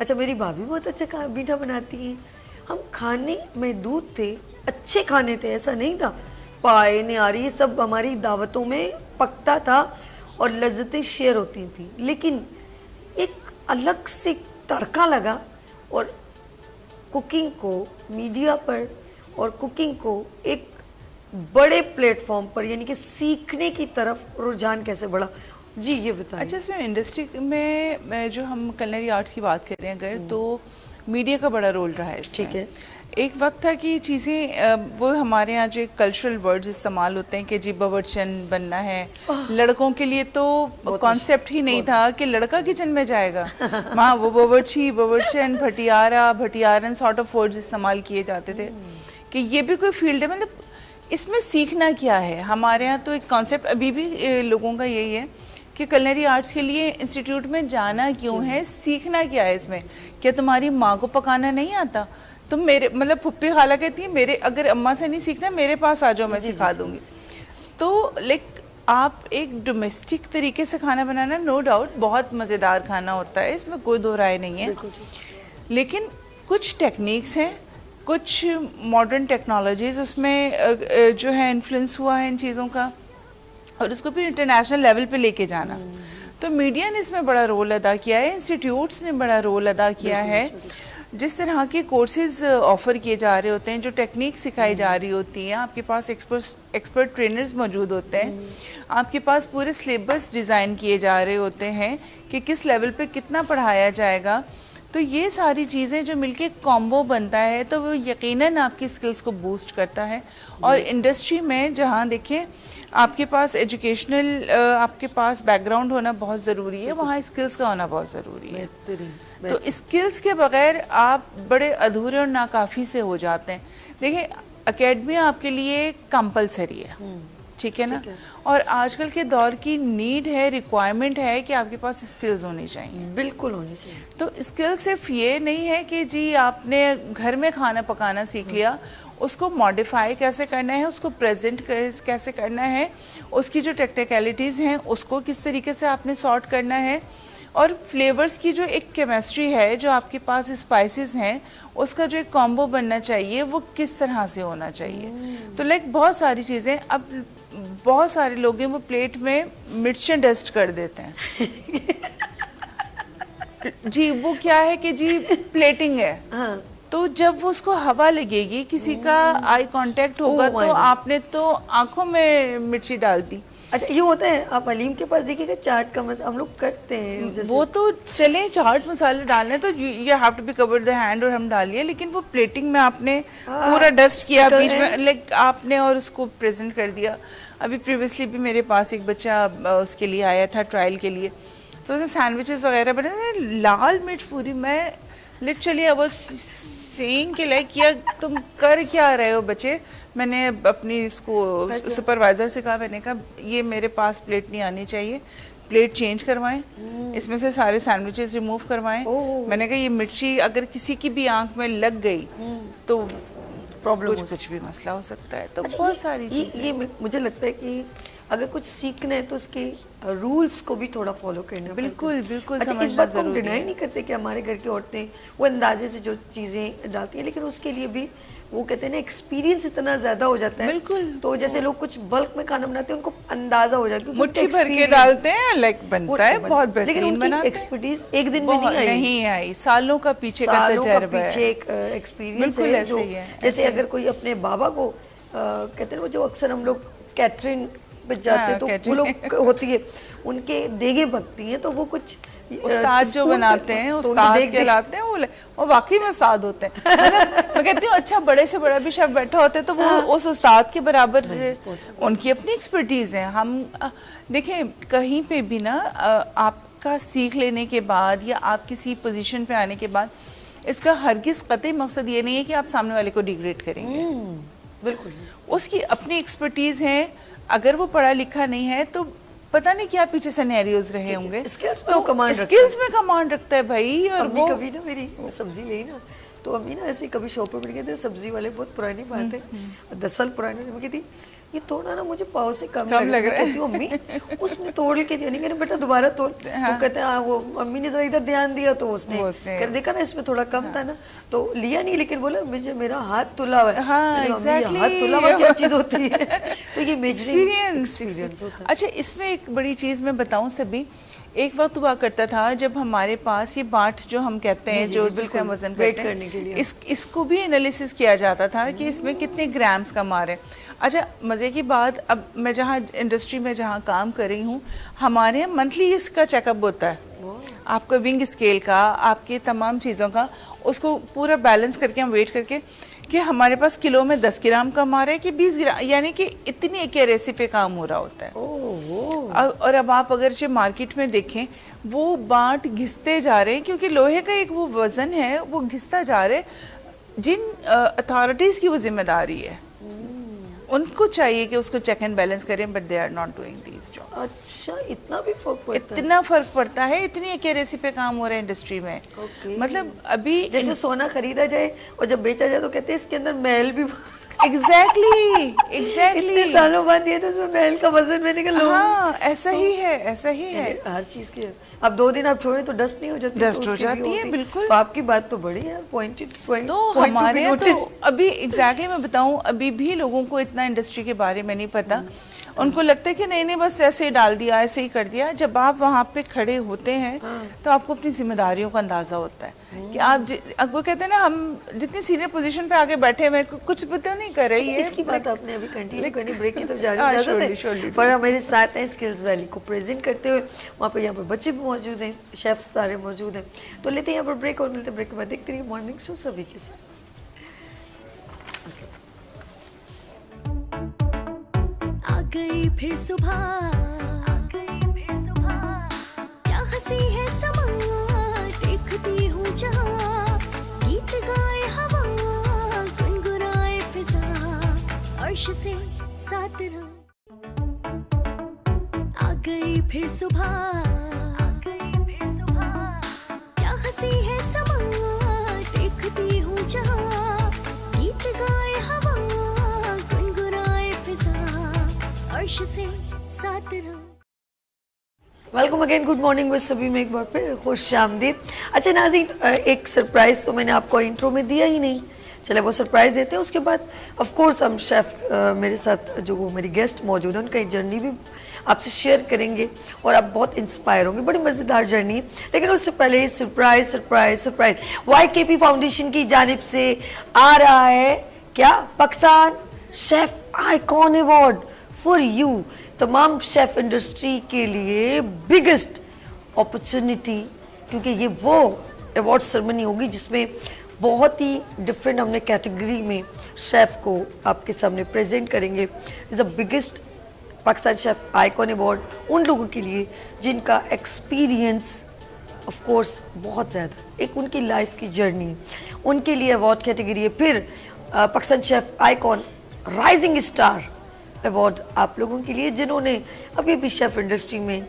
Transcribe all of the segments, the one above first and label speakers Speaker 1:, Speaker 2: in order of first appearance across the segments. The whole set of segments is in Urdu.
Speaker 1: اچھا میری بھابھی بہت اچھا میٹھا بناتی ہیں. ہم کھانے محدود تھے, اچھے کھانے تھے, ایسا نہیں تھا. پائے نہاری سب ہماری دعوتوں میں پکتا تھا اور لذتیں شیئر ہوتی تھیں. لیکن ایک الگ سے تڑکا لگا اور کوکنگ کو میڈیا پر اور کوکنگ کو ایک بڑے پلیٹ فارم پر یعنی کہ سیکھنے کی طرف رجحان کیسے بڑھا؟ جی یہ بتائیں.
Speaker 2: اچھا اس میں انڈسٹری میں جو ہم کلنری آرٹس کی بات کر رہے ہیں اگر تو میڈیا کا بڑا رول رہا ہے اس میں.
Speaker 1: ٹھیک ہے.
Speaker 2: ایک وقت تھا کہ چیزیں وہ ہمارے ہاں جو کلچرل ورڈز استعمال ہوتے ہیں کہ جی باورچن بننا ہے, لڑکوں کے لیے تو کانسیپٹ ہی نہیں تھا کہ لڑکا کچن میں جائے گا. وہاں وہ باورچی, باورچن, بھٹیارا, بھٹیارن سارٹ آف ورڈز استعمال کیے جاتے تھے کہ یہ بھی کوئی فیلڈ ہے. مطلب اس میں سیکھنا کیا ہے. ہمارے ہاں تو ایک کانسیپٹ ابھی بھی لوگوں کا یہی ہے کہ کلنری آرٹس کے لیے انسٹیٹیوٹ میں جانا کیوں ہے, سیکھنا کیا ہے اس میں. کیا تمہاری ماں کو پکانا نہیں آتا؟ تم میرے مطلب پھپھی خالہ کہتی ہیں میرے اگر اماں سے نہیں سیکھنا میرے پاس آ جاؤ میں سکھا دوں گی. تو لائک آپ ایک ڈومیسٹک طریقے سے کھانا بنانا نو ڈاؤٹ بہت مزیدار کھانا ہوتا ہے, اس میں کوئی دو رائے نہیں ہے. لیکن کچھ ٹیکنیکس ہیں, کچھ ماڈرن ٹیکنالوجیز اس میں جو ہے انفلوئنس ہوا ہے ان چیزوں کا, اور اس کو پھر انٹرنیشنل لیول پہ لے کے جانا. تو میڈیا نے اس میں بڑا رول ادا کیا ہے, انسٹیٹیوٹس نے بڑا رول ادا کیا ہے. جس طرح کے کورسز آفر کیے جا رہے ہوتے ہیں, جو ٹیکنیک سکھائی جا رہی ہوتی ہیں, آپ کے پاس ایکسپرٹ ٹرینرز موجود ہوتے ہیں, آپ کے پاس پورے سلیبس ڈیزائن کیے جا رہے ہوتے ہیں کہ کس لیول پہ کتنا پڑھایا جائے گا. تو یہ ساری چیزیں جو مل کے کامبو بنتا ہے تو وہ یقیناً آپ کی سکلز کو بوسٹ کرتا ہے. اور انڈسٹری میں جہاں دیکھیں آپ کے پاس ایجوکیشنل آپ کے پاس بیک گراؤنڈ ہونا بہت ضروری ہے, وہاں اسکلز کا ہونا بہت ضروری ہے. تو اسکلز کے بغیر آپ بڑے ادھورے اور ناکافی سے ہو جاتے ہیں. دیکھیں اکیڈمی آپ کے لیے کمپلسری ہے, ٹھیک ہے نا, اور آج کل کے دور کی نیڈ ہے, ریکوائرمنٹ ہے کہ آپ کے پاس اسکلز ہونی چاہیے.
Speaker 1: بالکل ہونی چاہیے.
Speaker 2: تو اسکل صرف یہ نہیں ہے کہ جی آپ نے گھر میں کھانا پکانا سیکھ لیا, اس کو ماڈیفائی کیسے کرنا ہے, اس کو پریزنٹ کیسے کرنا ہے, اس کی جو ٹیکنیکلٹیز ہیں اس کو کس طریقے سے آپ نے سارٹ کرنا ہے, اور فلیورز کی جو ایک کیمسٹری ہے, جو آپ کے پاس اسپائسز ہیں اس کا جو ایک کامبو بننا چاہیے وہ کس طرح سے ہونا چاہیے. تو لائک بہت ساری چیزیں. اب بہت سارے لوگ ہیں وہ پلیٹ میں مرچیں ڈسٹ کر دیتے ہیں. جی وہ کیا ہے کہ جی پلیٹنگ ہے, تو جب وہ اس کو ہوا لگے گی, کسی کا آئی کانٹیکٹ ہوگا تو آپ نے تو آنکھوں میں مرچی ڈال دی.
Speaker 1: اچھا یہ ہوتا ہے, آپ علیم کے پاس دیکھیے گا چاٹ کا ہم لوگ کرتے ہیں,
Speaker 2: وہ تو چلیں چاٹ مسالے ڈالنے تو you have to be covered the hand اور ہم ڈالیے, لیکن وہ پلیٹنگ میں آپ نے پورا ڈسٹ کیا بیچ میں لائک آپ نے اور اس کو پریزنٹ کر دیا. ابھی پریویسلی بھی میرے پاس ایک بچہ اس کے لیے آیا تھا ٹرائل کے لیے, تو اسے سینڈوچز وغیرہ بنے تھے, لال مرچ پوری. میں لٹرلی آئی واز سیئنگ کہ لائک یا تم کر کیا رہے ہو بچے. میں نے اپنی اس کو سپروائزر سے کہا, میں نے کہا یہ میرے پاس پلیٹ نہیں آنی چاہیے, پلیٹ چینج کروائیں, اس میں سے سارے سینڈوچز ریموو کروائیں. میں نے کہا یہ مرچی اگر کسی کی بھی آنکھ میں لگ گئی تو پرابلم کچھ بھی مسئلہ ہو سکتا ہے. تو بہت ساری چیزیں.
Speaker 1: یہ مجھے لگتا ہے کہ اگر کچھ سیکھنا ہے تو اس کے رولز کو بھی تھوڑا فالو کرنا.
Speaker 2: بالکل بالکل.
Speaker 1: اچھا اس بات کو ہم ڈینائی نہیں کرتے کہ ہمارے گھر کی عورتیں وہ اندازے سے جو چیزیں ڈالتی ہیں, لیکن اس کے لیے بھی وہ کہتے ہیں نا ایکسپیرینس اتنا زیادہ ہو جاتا ہے.
Speaker 2: بالکل.
Speaker 1: تو جیسے لوگ کچھ بلک میں کھانا بناتے ہیں ان کو اندازہ ہو جاتا ہے,
Speaker 2: مٹھی بھر کے ڈالتے ہیں لائک بنتا ہے بہت بہترین بناتا ہے.
Speaker 1: ایکسپرٹیز ایک دن میں نہیں
Speaker 2: آئی, سالوں کا پیچھے کا تجربہ ہے,
Speaker 1: پیچھے ایک ایکسپیرینس ہے.
Speaker 2: بالکل ایسے ہی ہے.
Speaker 1: جیسے اگر کوئی اپنے بابا کو کہتے ہیں وہ جو اکثر ہم لوگ کیٹرنگ پہ جاتے تو وہ لوگ ہوتی ہے ان کے دیگیں بنتی ہیں, تو وہ کچھ
Speaker 2: استاد جو بناتے ہیں استاد کہلاتے ہیں, وہ واقعی میں استاد ہوتے ہیں. میں کہتی ہوں اچھا بڑے سے بڑا بھی شیف بیٹھا ہوتا ہے تو وہ اس استاد کے برابر ان کی اپنی ایکسپرٹیز ہے. ہم دیکھیں کہیں پہ بھی نا آپ کا سیکھ لینے کے بعد یا آپ کسی پوزیشن پہ آنے کے بعد اس کا ہرگز قطعی مقصد یہ نہیں ہے کہ آپ سامنے والے کو ڈیگریڈ کریں گے.
Speaker 1: بالکل
Speaker 2: اس کی اپنی ایکسپرٹیز ہے. اگر وہ پڑھا لکھا نہیں ہے تو پتہ نہیں کیا پیچھے سینیریوز رہے ہوں گے. اسکلز میں کمانڈ رکھتا ہے بھائی. اور
Speaker 1: وہ کبھی نا میری سبزی لئی نا تو ابھی نا ایسے کبھی شاپ پہ بیٹھ گئے تھے, سبزی والے بہت پرانی بات ہے 10 سال پرانے, میں کہتی یہ تھوڑا نا مجھے پاؤ سے کم
Speaker 2: لگ رہا ہے.
Speaker 1: کہتی ہوں امی اس نے توڑ کے دیا نہیں, میرے بیٹا دوبارہ توڑ. تو کہتے ہیں وہ امی نے ذرا ادھر دھیان دیا تو اس نے کر دیکھا نا اس میں تھوڑا کم تھا نا تو لیا نہیں, لیکن بولا مجھے میرا ہاتھ تلا ہوا ہے. ہاتھ تلا ہوا کیا چیز ہوتی ہے, تو یہ ایکسپیرینس ہوتا ہے.
Speaker 2: اچھا اس میں ایک بڑی چیز میں بتاؤں سبھی, ایک وقت ہوا کرتا تھا جب ہمارے پاس یہ باٹ جو ہم کہتے ہیں جو جس سے ہم وزن کرتے ہیں اس کو بھی انالیسس کیا جاتا تھا کہ اس میں کتنے گرامز کا مار ہے. اچھا مزے کی بات, اب میں جہاں انڈسٹری میں جہاں کام کر رہی ہوں ہمارے یہاں منتھلی اس کا چیک اپ ہوتا ہے, آپ کا ونگ اسکیل کا, آپ کی تمام چیزوں کا, اس کو پورا بیلنس کر کے ہم ویٹ کر کے کہ ہمارے پاس کلو میں 10 گرام کا مار ہے کہ 20 گرام, یعنی کہ اتنی ایکیریسی پہ کام ہو رہا ہوتا ہے. اور اب آپ اگرچہ مارکیٹ میں دیکھیں وہ بانٹ گھستے جا رہے ہیں کیونکہ لوہے کا ایک وہ وزن ہے وہ گھستا جا رہے, جن اتھارٹیز کی وہ ذمہ داری ہے ان کو چاہیے کہ اس کو چیک اینڈ بیلنس کریں, but they are not doing these jobs.
Speaker 1: اچھا اتنا بھی فرق پڑتا ہے,
Speaker 2: اتنا فرق پڑتا ہے, اتنی ایکیریسی پہ کام ہو رہا ہے انڈسٹری میں. مطلب ابھی
Speaker 1: جیسے سونا خریدا جائے اور جب بیچا جائے تو کہتے ہیں اس کے اندر محل بھی
Speaker 2: ایگزیکٹلی
Speaker 1: اتنے سالوں بعد یہ تو اس میں محل کا وزن میں نکل.
Speaker 2: ہاں ایسا ہی ہے, ایسا ہی ہے.
Speaker 1: ہر چیز کی اب 2 دن آپ چھوڑیں تو ڈسٹ نہیں ہو جاتی,
Speaker 2: ڈسٹ ہو جاتی ہے بالکل.
Speaker 1: تو آپ کی بات تو بڑی ہے,
Speaker 2: تو ہمارے یہاں تو ابھی ایگزیکٹلی میں بتاؤں ابھی بھی لوگوں کو اتنا انڈسٹری کے بارے میں نہیں پتا, ان کو لگتا ہے کہ نہیں بس ایسے ہی ڈال دیا, ایسے ہی کر دیا. جب آپ وہاں پہ کھڑے ہوتے ہیں تو آپ کو اپنی ذمہ داریوں کا اندازہ ہوتا ہے کہ آپ وہ کہتے ہیں نا ہم جتنی سینئر پوزیشن پہ آگے بیٹھے ہوئے کچھ پتہ نہیں کر رہی ہے.
Speaker 1: اس کی بات آپ نے ابھی کنٹینیو کرنی, بریک کی طرف جانے اجازت ہے. پر میرے ساتھ ہیں اسکلز ویلی کو پریزنٹ کرتے ہوئے, وہاں پہ یہاں پر بچے بھی موجود ہیں, شیفs سارے موجود ہیں. تو لیتے ہیں یہاں پر بریک اور ملتے ہیں بریک کے بعد. دیکھتے رہیے مارننگ شو سبھی کے ساتھ.
Speaker 3: آ گئی پھر صبح, کیا ہنسی ہے سما, دیکھتی ہوں جہاں, گیت گائے ہوا, گنگنائے فضا, عرش سے ساتھ رہا. آ گئی پھر صبح, کیا ہنسی ہے سما, دیکھتی ہوں جہاں, گیت گائے ہوا, گنگنائے فضا, عرش سے ساتھ رہا.
Speaker 1: Welcome again, good morning with سبھی میں ایک بار پھر خوش آمدید. اچھا ناظرین, ایک سرپرائز تو میں نے آپ کو انٹرو میں دیا ہی نہیں, چلے وہ سرپرائز دیتے ہیں. اس کے بعد آف کورس ہم شیف میرے ساتھ جو میری گیسٹ موجود ہیں ان کا جرنی بھی آپ سے شیئر کریں گے اور آپ بہت انسپائر ہوں گے. بڑی مزیدار جرنی ہے, لیکن اس سے پہلے surprise surprise surprise YKP foundation کی جانب سے آ رہا ہے کیا, Pakistan chef icon award for you. تمام شیف انڈسٹری کے لیے بگیسٹ اپرچونٹی, کیونکہ یہ وہ ایوارڈ سرمنی ہوگی جس میں بہت ہی ڈفرینٹ ہم نے کیٹیگری میں شیف کو آپ کے سامنے پریزنٹ کریں گے. Is a biggest Pakistan chef icon award ان لوگوں کے لیے جن کا ایکسپیرینس آف کورس بہت زیادہ, ایک ان کی لائف کی جرنی ہے, ان کے لیے ایوارڈ کیٹیگری ہے. پھر Pakistan chef icon rising star award آپ لوگوں کے لیے جنہوں نے ابھی بھی شیف انڈسٹری میں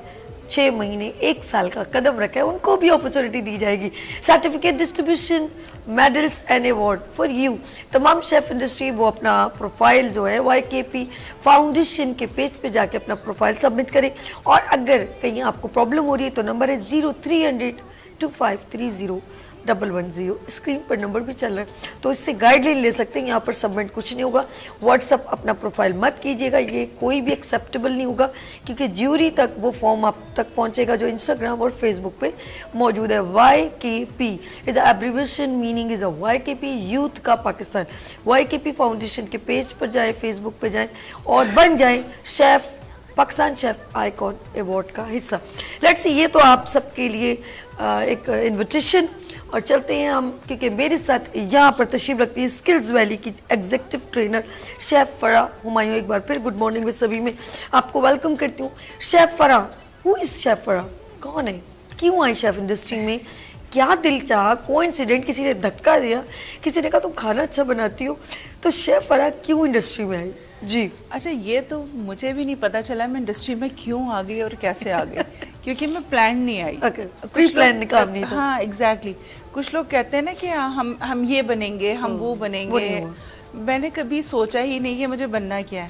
Speaker 1: 6 مہینے 1 سال کا قدم رکھا ہے, ان کو بھی اپرچونٹی دی جائے گی. Certificate distribution, medals and award for you. تمام شیف انڈسٹری وہ اپنا پروفائل جو ہے YKP فاؤنڈیشن کے پیج پہ جا کے اپنا پروفائل سبمٹ کریں, اور اگر کہیں آپ کو پرابلم ہو رہی ہے تو نمبر ہے 030025301110. اسکرین پر نمبر بھی چل رہا ہے, تو اس سے گائیڈ لائن لے سکتے ہیں. یہاں پر سبمٹ کچھ نہیں ہوگا, واٹس اپ اپنا پروفائل مت کیجیے گا, یہ کوئی بھی ایکسیپٹیبل نہیں ہوگا, کیونکہ جیوری تک وہ فارم آپ تک پہنچے گا جو انسٹاگرام اور فیس بک پہ موجود ہے. YKP is a abbreviation, meaning is a YKP youth کا پاکستان. YKP فاؤنڈیشن کے پیج پر جائیں, فیس بک پہ جائیں اور بن جائیں chef Pakistan chef icon award کا حصہ. لیٹس سی, یہ تو آپ سب کے لیے ایک انویٹیشن. اور چلتے ہیں ہم, کیونکہ میرے ساتھ یہاں پر تشریف رکھتی ہے اسکلز ویلی کی ایگزیکٹو ٹرینر شیف فرح ہمایوں. ایک بار پھر گڈ مارننگ میں سبھی میں آپ کو ویلکم کرتی ہوں. شیف فرح, ہو از شیف فرح, کون ہے, کیوں آئی شیف انڈسٹری میں, کیا دل چاہا, کوئنسیڈنٹ, کسی نے دھکا دیا, کسی نے کہا تم کھانا اچھا بناتی ہو, تو شیف فرح کیوں انڈسٹری میں آئی؟ جی
Speaker 2: اچھا, یہ تو مجھے بھی نہیں پتا چلا میں انڈسٹری میں کیوں آ گئی اور کیسے آ گئی, کیونکہ میں پلان نہیں آئی.
Speaker 1: کچھ پلان کام نہیں تھا.
Speaker 2: ہاں ایگزیکٹلی, کچھ لوگ کہتے ہیں نا کہ ہم یہ بنیں گے, ہم وہ بنیں گے, میں نے کبھی سوچا ہی نہیں کہ مجھے بننا کیا ہے.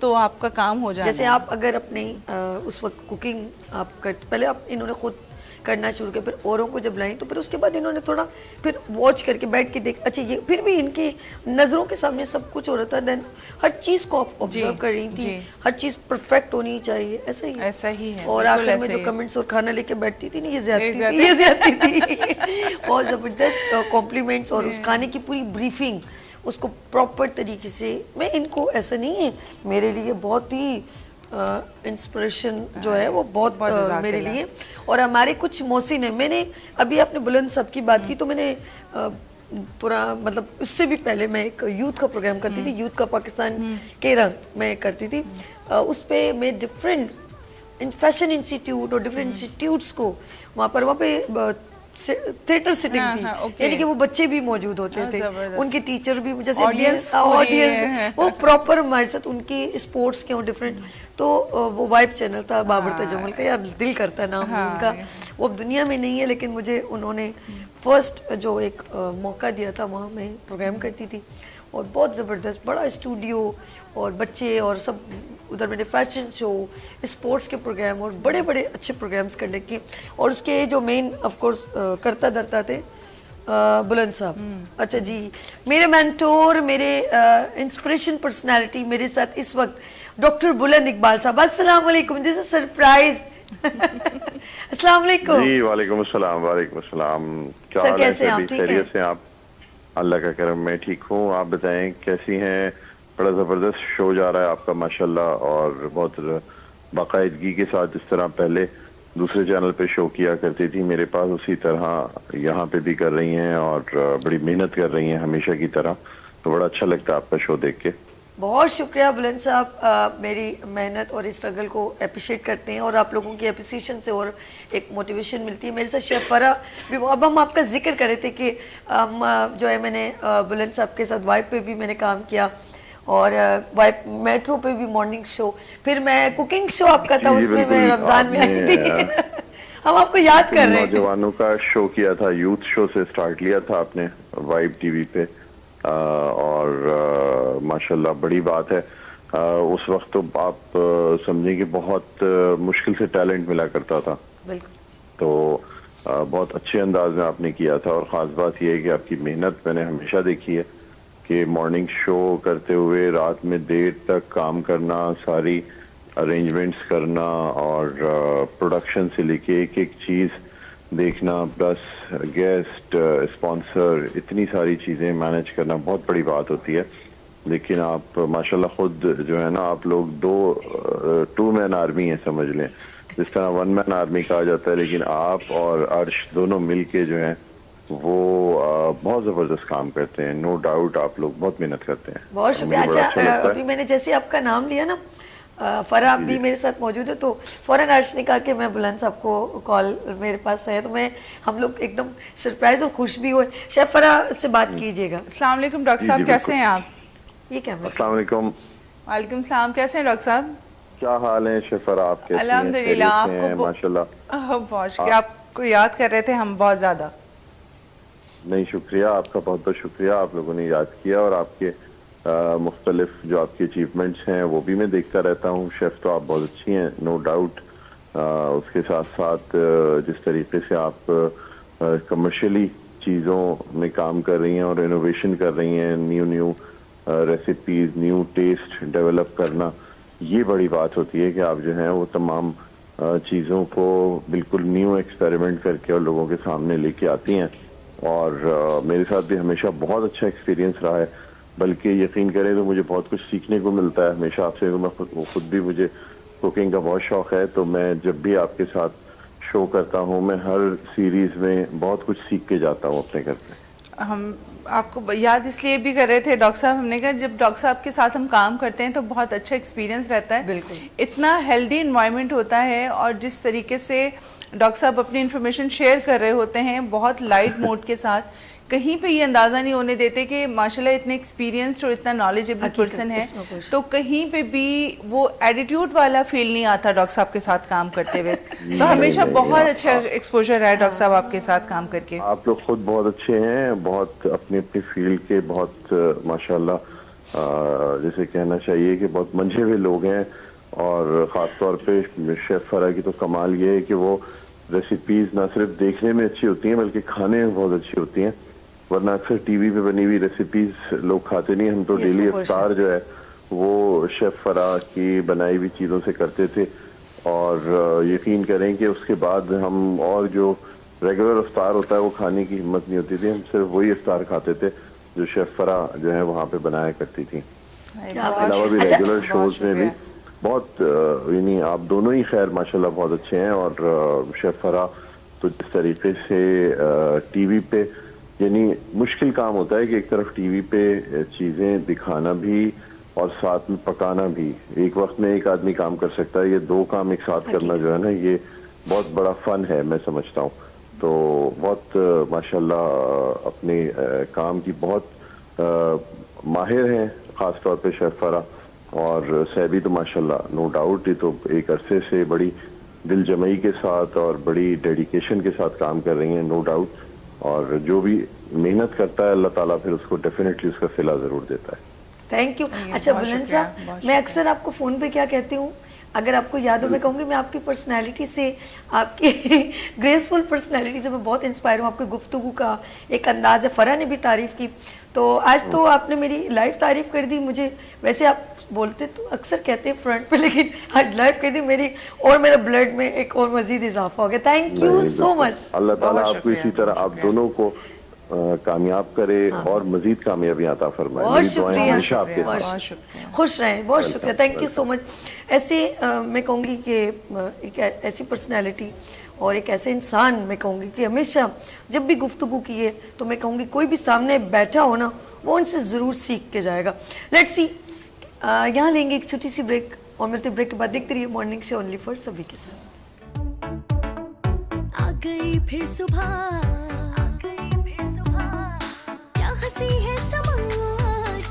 Speaker 2: تو آپ کا کام ہو جانا
Speaker 1: جیسے آپ اگر اپنی اس وقت کوکنگ آپ پہلے آپ انہوں نے خود کرنا شروع کیا, پھر اوروں کو جب لائیں تو پھر اس کے بعد انہوں نے تھوڑا پھر واچ کر کے بیٹھ کے دیکھ, اچھا یہ پھر بھی ان کی نظروں کے سامنے سب کچھ ہو رہا تھا, دین ہر چیز کو آپ آبزرو کر رہی تھی, ہر چیز پرفیکٹ ہونی چاہیے, ایسا ہی ہے. اور آخر میں جو کمنٹس اور کھانا لے کے بیٹھتی تھی نا, یہ زیادتی تھی بہت زبردست کمپلیمنٹس, اور اس کھانے کی پوری بریفنگ اس کو پراپر طریقے سے. میں ان کو ایسا نہیں ہے, میرے لیے بہت ہی انسپریشن جو ہے وہ بہت میرے لیے. اور ہمارے کچھ محسن ہیں, میں نے ابھی آپ نے بلند صاحب کی بات کی تو میں نے پورا مطلب اس سے بھی پہلے میں ایک یوتھ کا پروگرام کرتی تھی, یوتھ کا پاکستان کے رنگ میں کرتی تھی. اس پہ میں ڈفرینٹ فیشن انسٹیٹیوٹ اور ڈفرینٹ انسٹیٹیوٹس کو وہاں پہ تھیٹر سٹنگ تھی, یعنی کہ وہ بچے بھی موجود ہوتے تھے, ان کے ٹیچر بھی, جیسے آڈینس وہ پراپر ہمارے ساتھ ان کی اسپورٹس کے ڈفرینٹ. تو وہ وائب چینل تھا بابر تجمل کا, یار دل کرتا ہے نام ان کا, وہ اب دنیا میں نہیں ہے لیکن مجھے انہوں نے فرسٹ جو ایک موقع دیا تھا وہاں میں پروگرام کرتی تھی, اور بہت زبردست بڑا اسٹوڈیو اور بچے اور سب ادھر میں نے فیشن شو, اسپورٹس کے پروگرام اور بڑے بڑے اچھے پروگرامز کرنے کی. اور اس کے جو مین آف کورس کرتا دھرتا تھے بلند صاحب. اچھا جی, میرے مینٹور, میرے انسپریشن پرسنالٹی میرے ساتھ اس وقت ڈاکٹر بلند اقبال صاحب. السلام علیکم, دس از سرپرائز. السلام علیکم.
Speaker 4: جی وعلیکم السلام. وعلیکم السلام.
Speaker 1: سر کیسے ہیں آپ؟ ٹھیک ہے
Speaker 4: آپ؟ اللہ کا کرم میں ٹھیک ہوں, آپ بتائیں کیسی ہیں؟ بڑا زبردست شو جا رہا ہے آپ کا ماشاءاللہ, اور بہت باقاعدگی کے ساتھ جس طرح پہلے دوسرے چینل پہ شو کیا کرتی تھی میرے پاس, اسی طرح یہاں پہ بھی کر رہی ہیں اور بڑی محنت کر رہی ہیں ہمیشہ کی طرح. تو بڑا اچھا لگتا ہے آپ کا شو دیکھ کے.
Speaker 1: بہت شکریہ بلند صاحب, میری محنت اور اسٹرگل کو اپریشیٹ کرتے ہیں, اور آپ لوگوں کی اپریسیشن سے اور ایک موٹیویشن ملتی ہے. میرے ساتھ شیف فرا بھی, اب ہم آپ کا ذکر کر رہے تھے کہ جو ہے میں نے بلند صاحب کے ساتھ وائب پہ بھی میں نے کام کیا, اور وائب میٹرو پہ بھی مارننگ شو, پھر میں کوکنگ شو آپ کا تھا, اس میں میں رمضان میں آئی تھی. ہم آپ کو یاد کر رہے ہیں.
Speaker 4: نوجوانوں کا شو کیا تھا, یوتھ شو سے سٹارٹ لیا تھا آپ نے وائب ٹی وی پہ, اور ماشاءاللہ بڑی بات ہے. اس وقت تو آپ سمجھیں کہ بہت مشکل سے ٹیلنٹ ملا کرتا تھا, تو بہت اچھے انداز میں آپ نے کیا تھا. اور خاص بات یہ ہے کہ آپ کی محنت میں نے ہمیشہ دیکھی ہے کہ مارننگ شو کرتے ہوئے رات میں دیر تک کام کرنا, ساری ارینجمنٹس کرنا, اور پروڈکشن سے لے کے ایک ایک چیز دیکھنا, پلس گیسٹ, اسپانسر, اتنی ساری چیزیں مینیج کرنا بہت بڑی بات ہوتی ہے. لیکن آپ ماشاءاللہ خود جو ہے نا, آپ لوگ ٹو مین آرمی ہیں سمجھ لیں, جس طرح ون مین آرمی کہا جاتا ہے, لیکن آپ اور عرش دونوں مل کے جو ہیں وہ بہت زبردست کام کرتے ہیں. نو ڈاؤٹ آپ لوگ بہت محنت کرتے ہیں.
Speaker 1: بہت شکریہ. اچھا ابھی میں نے جیسے آپ کا نام لیا نا, فرح بھی میرے ساتھ موجود ہے, تو فوراً عرش نے کہا کہ میں بلند صاحب کو کال میرے پاس ہے, تو ہم لوگ ایک دم سرپرائز اور خوش بھی ہوئے. شیف فرح سے بات کیجیے گا.
Speaker 2: السلام علیکم ڈاکٹر صاحب, کیسے ہیں آپ؟
Speaker 1: یہ کیا؟
Speaker 4: السلام علیکم.
Speaker 2: وعلیکم السلام, کیسے ہیں ڈاکٹر صاحب؟
Speaker 4: کیا حال ہے شیف فرح, آپ کیسے ہیں؟
Speaker 2: الحمدللہ. آپ کو
Speaker 4: ماشاءاللہ
Speaker 2: بہت شکریہ, آپ کو یاد کر رہے تھے ہم بہت زیادہ.
Speaker 4: نہیں شکریہ آپ کا, بہت بہت شکریہ, آپ لوگوں نے یاد کیا. اور آپ کے مختلف جو آپ کی اچیومنٹس ہیں وہ بھی میں دیکھتا رہتا ہوں. شیف تو آپ بہت اچھی ہیں نو ڈاؤٹ. اس کے ساتھ ساتھ جس طریقے سے آپ کمرشلی چیزوں میں کام کر رہی ہیں اور انوویشن کر رہی ہیں, new recipes, new test develop کرنا, یہ بڑی بات ہوتی ہے کہ آپ جو ہیں وہ تمام چیزوں کو بالکل نیو ایکسپیریمنٹ کر کے اور لوگوں کے سامنے لے کے آتی ہیں. اور میرے ساتھ بھی ہمیشہ بہت اچھا ایکسپیرینس رہا ہے, بلکہ یقین کریں تو مجھے بہت کچھ سیکھنے کو ملتا ہے ہمیشہ آپ سے. میں خود بھی, مجھے کوکنگ کا بہت شوق ہے, تو میں جب بھی آپ کے ساتھ شو کرتا ہوں میں ہر سیریز میں بہت کچھ سیکھ کے جاتا ہوں اپنے گھر پہ.
Speaker 2: ہم آپ کو یاد اس لیے بھی کر رہے تھے ڈاکٹر صاحب, ہم نے کہا جب ڈاکٹر صاحب کے ساتھ ہم کام کرتے ہیں تو بہت اچھا ایکسپیرینس رہتا ہے.
Speaker 1: بالکل,
Speaker 2: اتنا ہیلدی انوائرمنٹ ہوتا ہے, اور جس طریقے سے ڈاکٹر صاحب اپنی انفارمیشن شیئر کر رہے ہوتے ہیں بہت لائٹ موڈ کے ساتھ, کہیں پہ یہ اندازہ نہیں ہونے دیتے کہ ماشاءاللہ اتنے ایکسپیرینسڈ اور اتنا نالجیبل پرسن ہے, تو کہیں پہ بھی وہ ایٹیٹیوڈ والا فیل نہیں آتا ڈاکٹر صاحب کے ساتھ کام کرتے ہوئے. تو ہمیشہ بہت اچھا ایکسپوجر ہے ڈاکٹر صاحب آپ کے ساتھ کام کر کے.
Speaker 4: آپ لوگ خود بہت اچھے ہیں, بہت اپنی فیلڈ کے بہت ماشاءاللہ جسے کہنا چاہیے کہ بہت منجھے ہوئے لوگ ہیں. اور خاص طور پہ شیف فرح کی تو کمال یہ ہے کہ وہ ریسیپیز نہ صرف دیکھنے میں اچھی ہوتی ہیں بلکہ کھانے میں بہت اچھی ہوتی ہیں. ورنہ اکثر ٹی وی پہ بنی ہوئی ریسیپیز لوگ کھاتے نہیں. ہم تو ڈیلی افطار جو ہے وہ شیف فرح کی بنائی ہوئی چیزوں سے کرتے تھے, اور یقین کریں کہ اس کے بعد ہم اور جو ریگولر افطار ہوتا ہے وہ کھانے کی ہمت نہیں ہوتی تھی. ہم صرف وہی افطار کھاتے تھے جو شیف فرح جو ہے وہاں پہ بنایا کرتی تھی. علاوہ بھی ریگولر شوز میں بھی بہت, یعنی آپ دونوں ہی خیر ماشاءاللہ بہت اچھے ہیں. اور شیف فرح تو جس طریقے سے ٹی وی پہ, یعنی مشکل کام ہوتا ہے کہ ایک طرف ٹی وی پہ چیزیں دکھانا بھی اور ساتھ میں پکانا بھی. ایک وقت میں ایک آدمی کام کر سکتا ہے, یہ دو کام ایک ساتھ کرنا جو ہے نا یہ بہت بڑا فن ہے میں سمجھتا ہوں. تو بہت ماشاءاللہ اپنے کام کی بہت ماہر ہیں, خاص طور پہ شیف فرح. اور سیبی تو ماشاءاللہ نو ڈاؤٹ, یہ تو ایک عرصے سے بڑی دل جمعی کے ساتھ اور بڑی ڈیڈیکیشن کے ساتھ کام کر رہی ہیں, نو ڈاؤٹ. اور جو بھی محنت کرتا ہے اللہ تعالیٰ پھر اس کو ڈیفینیٹلی اس کا صلہ ضرور دیتا ہے.
Speaker 1: Thank you. اچھا بلند صاحب, میں اکثر آپ کو فون پہ کیا کہتی ہوں, اگر آپ کو یاد ہو میں کہوں گی میں آپ کی پرسنالٹی سے, آپ کی گریسفل پرسنالٹی سے میں بہت انسپائر ہوں. آپ کی گفتگو کا ایک انداز ہے, فرح نے بھی تعریف کی, تو آج تو آپ نے میری لائف تعریف کر دی. مجھے ویسے آپ بولتے تو اکثر کہتے ہیں فرنٹ پہ, لیکن آج لائف کر دی میری, اور میرے بلڈ میں ایک اور مزید اضافہ ہو گیا. تھینک یو سو مچ.
Speaker 4: اللہ تعالیٰ آپ کو اسی طرح آپ دونوں کو کامیاب کرے اور مزید کامیابی عطا فرمائے.
Speaker 1: بہت شکریہ, خوش رہیں, بہت شکریہ, تھینک یو سو مچ. ایسے میں کہوں گی کہ ایک ایسی پرسنالٹی اور ایک ایسے انسان میں کہوں گی کہ ہمیشہ جب بھی گفتگو کی ہے تو میں کہوں گی کوئی بھی سامنے بیٹھا ہو نا وہ ان سے ضرور سیکھ کے جائے گا. لیٹس سی, یہاں لیں گے ایک چھوٹی سی بریک اور ملتے بریک کے بعد دیکھتے رہیے مارننگ شو اونلی فار سبھی کے ساتھ.
Speaker 3: آ گئی پھر صبح, کیا ہنسی ہے سما,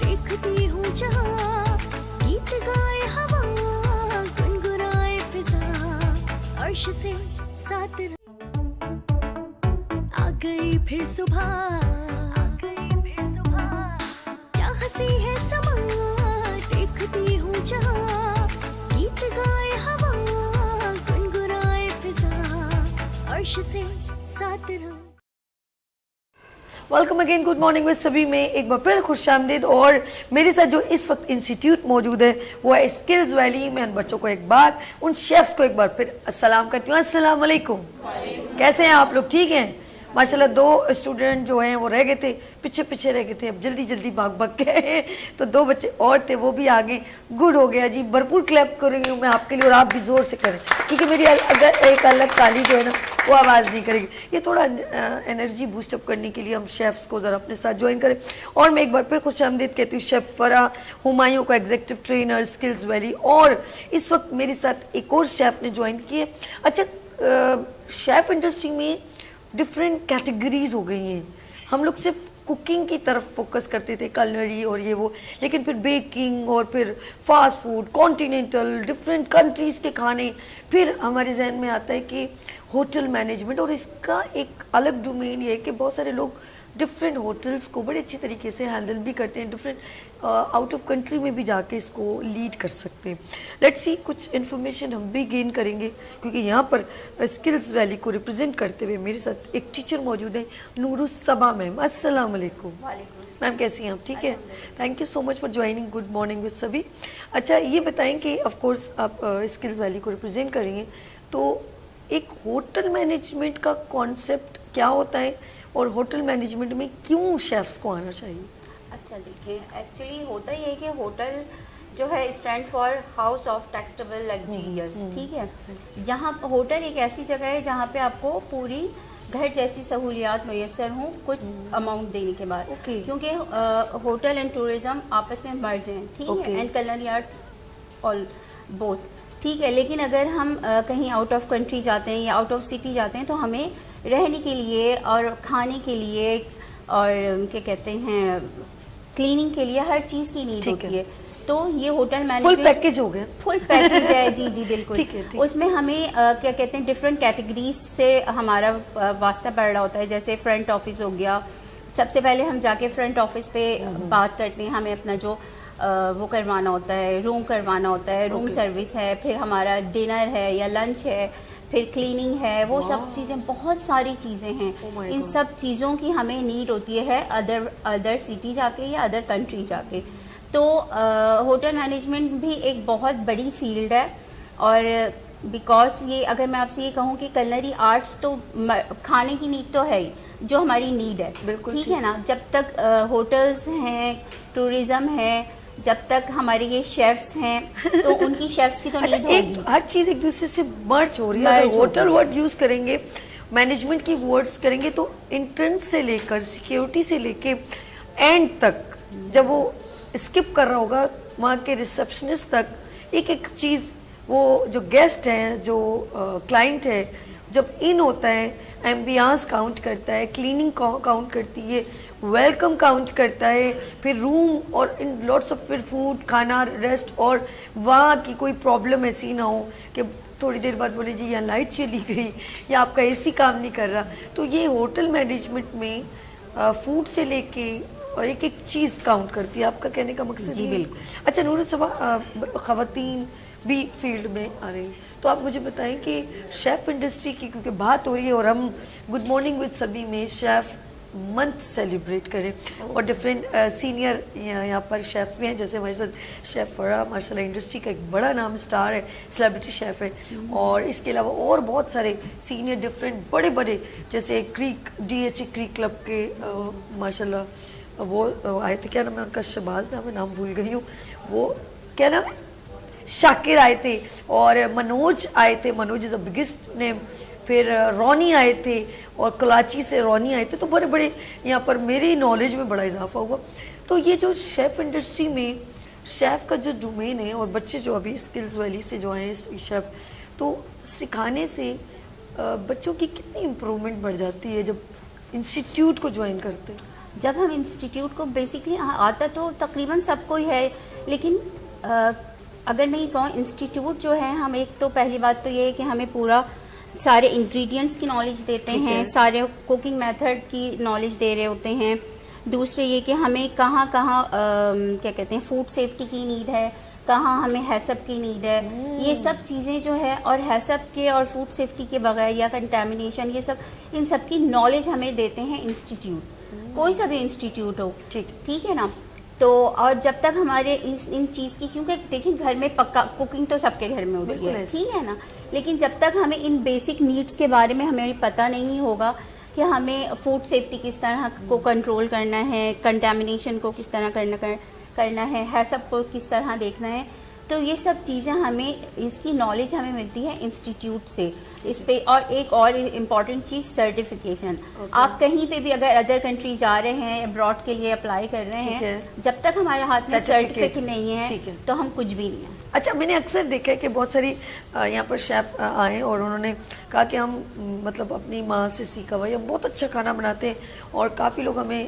Speaker 3: دیکھتی ہوں جہاں, گیت گائے ہوا, گنگنائے فضا, عرش سے ساتھ آ گئی پھر صبح, کیا ہنسی ہے سما, دیکھتی ہوں جہاں, گیت گائے ہوا, گنگنائے فضا, عرش سے ساتھ رہا.
Speaker 1: Welcome again, good morning with سبھی میں ایک بار پھر خوش آمدید. اور میرے ساتھ جو اس وقت انسٹیٹیوٹ موجود ہے وہ ہے اسکلز ویلی. میں ان بچوں کو ایک بار, ان شیفز کو ایک بار پھر السلام کرتی ہوں. السلام علیکم, کیسے ہیں آپ لوگ؟ ٹھیک ہیں ماشاءاللہ. دو اسٹوڈنٹ جو ہیں وہ رہ گئے تھے, پیچھے رہ گئے تھے, اب جلدی جلدی بھاگ گئے, تو دو بچے اور تھے وہ بھی آگے. گڈ ہو گیا جی, بھرپور کلیپ کریں گی میں آپ کے لیے, اور آپ بھی زور سے کریں کیونکہ میری اگر ایک الگ تالی جو ہے نا وہ آواز نہیں کرے گی. یہ تھوڑا انرجی بوسٹ اپ کرنے کے لیے ہم شیفز کو ذرا اپنے ساتھ جوائن کریں. اور میں ایک بار پھر خوش آمدید کہتی ہوں شیف فرح ہمایوں کو, ایگزیکٹو ٹرینر اسکلز ویلی. اور اس وقت میرے ساتھ ایک اور شیف نے جوائن کی ہے. اچھا, شیف انڈسٹری میں ڈفرینٹ کیٹیگریز ہو گئی ہیں. ہم لوگ صرف کوکنگ کی طرف فوکس کرتے تھے, کلنری اور یہ وہ, لیکن پھر بیکنگ اور پھر fast food, continental different countries کے کھانے, پھر ہمارے ذہن میں آتا ہے کہ ہوٹل مینجمنٹ. اور اس کا ایک الگ ڈومین یہ ہے کہ بہت سارے لوگ ڈفرینٹ ہوٹلس کو بڑے اچھی طریقے سے ہینڈل بھی کرتے ہیں, ڈفرینٹ آؤٹ آف کنٹری میں بھی جا کے اس کو لیڈ کر سکتے ہیں. لیٹس سی, کچھ انفارمیشن ہم بھی گین کریں گے کیونکہ یہاں پر اسکلز ویلی کو ریپرزینٹ کرتے ہوئے میرے ساتھ ایک ٹیچر موجود ہیں, نور الصبا میم. السلام علیکم میم, کیسی ہیں آپ؟ ٹھیک ہے, thank you so much for joining. Good morning with سبھی. اچھا یہ بتائیں کہ آف کورس آپ اسکلز ویلی کو ریپرزینٹ کر رہی ہیں, تو ایک ہوٹل مینجمنٹ کا کانسیپٹ کیا ہوتا ہے اور ہوٹل مینجمنٹ میں کیوں شیفز کو آنا چاہیے؟
Speaker 5: اچھا دیکھیں, ایکچولی ہوتا یہ ہے کہ ہوٹل جو ہے stand for house of tastable luxuries. ٹھیک ہے, یہاں ہوٹل ایک ایسی جگہ ہے جہاں پہ آپ کو پوری گھر جیسی سہولیات میسر ہوں کچھ اماؤنٹ دینے کے بعد. کیونکہ ہوٹل اینڈ ٹورزم آپس میں مرج ہیں. ٹھیک ہے, اینڈ کلنری آرٹس آل بوتھ. ٹھیک ہے, لیکن اگر ہم کہیں آؤٹ آف کنٹری جاتے ہیں یا آؤٹ آف سٹی جاتے ہیں تو ہمیں رہنے کے لیے اور کھانے کے لیے اور کیا کہتے ہیں کلیننگ کے لیے ہر چیز کی نیڈ ہوتی ہے. تو یہ ہوٹل مینجمنٹ
Speaker 1: فل پیکیج ہو گیا,
Speaker 5: فل پیکیج ہے. جی جی بالکل. اس میں ہمیں کیا کہتے ہیں ڈفرینٹ کیٹیگریز سے ہمارا واسطہ پڑ رہا ہوتا ہے. جیسے فرنٹ آفس ہو گیا, سب سے پہلے ہم جا کے فرنٹ آفس پہ بات کرتے ہیں, ہمیں اپنا جو وہ کروانا ہوتا ہے, روم کروانا ہوتا ہے, روم سروس ہے, پھر ہمارا ڈنر ہے یا لنچ ہے, پھر کلیننگ ہے, وہ سب چیزیں, بہت ساری چیزیں ہیں. ان سب چیزوں کی ہمیں نیڈ ہوتی ہے ادر سٹی جا کے یا ادر کنٹری جا کے. تو ہوٹل مینجمنٹ بھی ایک بہت بڑی فیلڈ ہے, اور بیکاز یہ اگر میں آپ سے یہ کہوں کہ کلنری آرٹس تو کھانے کی نیڈ تو ہے ہی, جو ہماری نیڈ ہے, ٹھیک ہے نا. جب تک ہوٹلز ہیں, ٹورزم ہے, جب تک ہمارے یہ شیفس ہیں, تو ان کی شیفس کی تو نیڈ ہوگی.
Speaker 1: ہر چیز ایک دوسرے سے مرج ہو رہی ہے. اگر ہوٹل ورڈ یوز کریں گے, مینجمنٹ کی ورڈز کریں گے, تو انٹرنس سے لے کر سیکیورٹی سے لے کے اینڈ تک, جب وہ اسکپ کر رہا ہوگا وہاں کے ریسپشنسٹ تک, ایک ایک چیز, وہ جو گیسٹ ہیں, جو کلائنٹ ہے, جب ان ہوتا ہے, ایمبیانس کاؤنٹ کرتا ہے, کلیننگ کاؤنٹ کرتی ہے, ویلکم کاؤنٹ کرتا ہے, پھر روم اور ان لاٹس آف پھر فوڈ, کھانا, ریسٹ, اور وہاں کی کوئی پرابلم ایسی نہ ہو کہ تھوڑی دیر بعد بولے جی یہاں لائٹ چلی گئی یا آپ کا اے سی کام نہیں کر رہا. تو یہ ہوٹل مینجمنٹ میں فوڈ سے لے کے اور ایک ایک چیز کاؤنٹ کرتی ہے. آپ کا کہنے کا مقصد
Speaker 5: جی بالکل.
Speaker 1: اچھا نور صبا, خواتین بھی فیلڈ میں آ رہی, تو آپ مجھے بتائیں کہ شیف انڈسٹری کی کیونکہ بات ہو رہی ہے, اور ہم گڈ مارننگ وتھ سبھی میں شیف منتھ سیلیبریٹ کریں, اور ڈفرینٹ سینئر یہاں پر شیفس بھی ہیں, جیسے ہمارے ساتھ شیف فرا ماشاء اللہ انڈسٹری کا ایک بڑا نام اسٹار ہے, سیلیبریٹی شیف ہے, اور اس کے علاوہ اور بہت سارے سینئر ڈفرینٹ بڑے بڑے, جیسے کریک DHA کریک کلب کے ماشاء اللہ وہ آئے تھے, کیا نام ہے ان کا, شہباز نام ہے, نام بھول گئی ہوں, وہ کیا نام ہے, شاکر آئے تھے, اور منوج آئے تھے, منوج از اے بگیسٹ نیم, پھر رونی آئے تھے, اور کراچی سے رونی آئے تھے. تو بڑے بڑے یہاں پر میری نالج میں بڑا اضافہ ہوا. تو یہ جو شیف انڈسٹری میں شیف کا جو ڈومین ہے, اور بچے جو ابھی اسکلز ویلی سے جو آئے ہیں شیف, تو سکھانے سے بچوں کی کتنی امپرومنٹ بڑھ جاتی ہے جب انسٹیٹیوٹ کو جوائن کرتے ہیں.
Speaker 5: جب ہم انسٹیٹیوٹ کو بیسکلی آتا تو تقریباً سب کو ہی ہے, لیکن اگر میں یہ کہوں انسٹیٹیوٹ جو ہے, ہم ایک تو پہلی بات تو یہ ہے کہ ہمیں پورا سارے انگریڈینٹس کی نالج دیتے ہیں, سارے کوکنگ میتھڈ کی نالج دے رہے ہوتے ہیں. دوسرے یہ کہ ہمیں کہاں کہاں کیا کہتے ہیں فوڈ سیفٹی کی نیڈ ہے, کہاں ہمیں ہیسپ کی نیڈ ہے, یہ سب چیزیں جو ہے, اور ہیسپ کے اور فوڈ سیفٹی کے بغیر یا کنٹامینیشن, یہ سب ان سب کی نالج ہمیں دیتے ہیں انسٹیٹیوٹ, کوئی سا بھی انسٹیٹیوٹ ہو, ٹھیک ہے نا. تو اور جب تک ہمارے ان چیز کی, کیونکہ دیکھیں گھر میں پکا کوکنگ تو سب کے گھر میں ہوتی ہے, ٹھیک ہے نا, لیکن جب تک ہمیں ان بیسک نیڈس کے بارے میں ہمیں پتہ نہیں ہوگا کہ ہمیں فوڈ سیفٹی کس طرح کو کنٹرول کرنا ہے, کنٹامینیشن کو کس طرح کرنا ہے, ہیسپ کو کس طرح دیکھنا ہے, تو یہ سب چیزیں ہمیں, اس کی نالج ہمیں ملتی ہے انسٹیٹیوٹ سے. اس پہ اور ایک اور امپورٹنٹ چیز سرٹیفکیشن. آپ کہیں پہ بھی اگر ادر کنٹری جا رہے ہیں, ابراڈ کے لیے اپلائی کر رہے ہیں, جب تک ہمارے ہاتھ میں سرٹیفکیٹ نہیں ہے تو ہم کچھ بھی نہیں ہیں.
Speaker 1: اچھا, میں نے اکثر دیکھا ہے کہ بہت ساری یہاں پر شیف آئے اور انہوں نے کہا کہ ہم مطلب اپنی ماں سے سیکھا ہوا, یا بہت اچھا کھانا بناتے ہیں, اور کافی لوگ ہمیں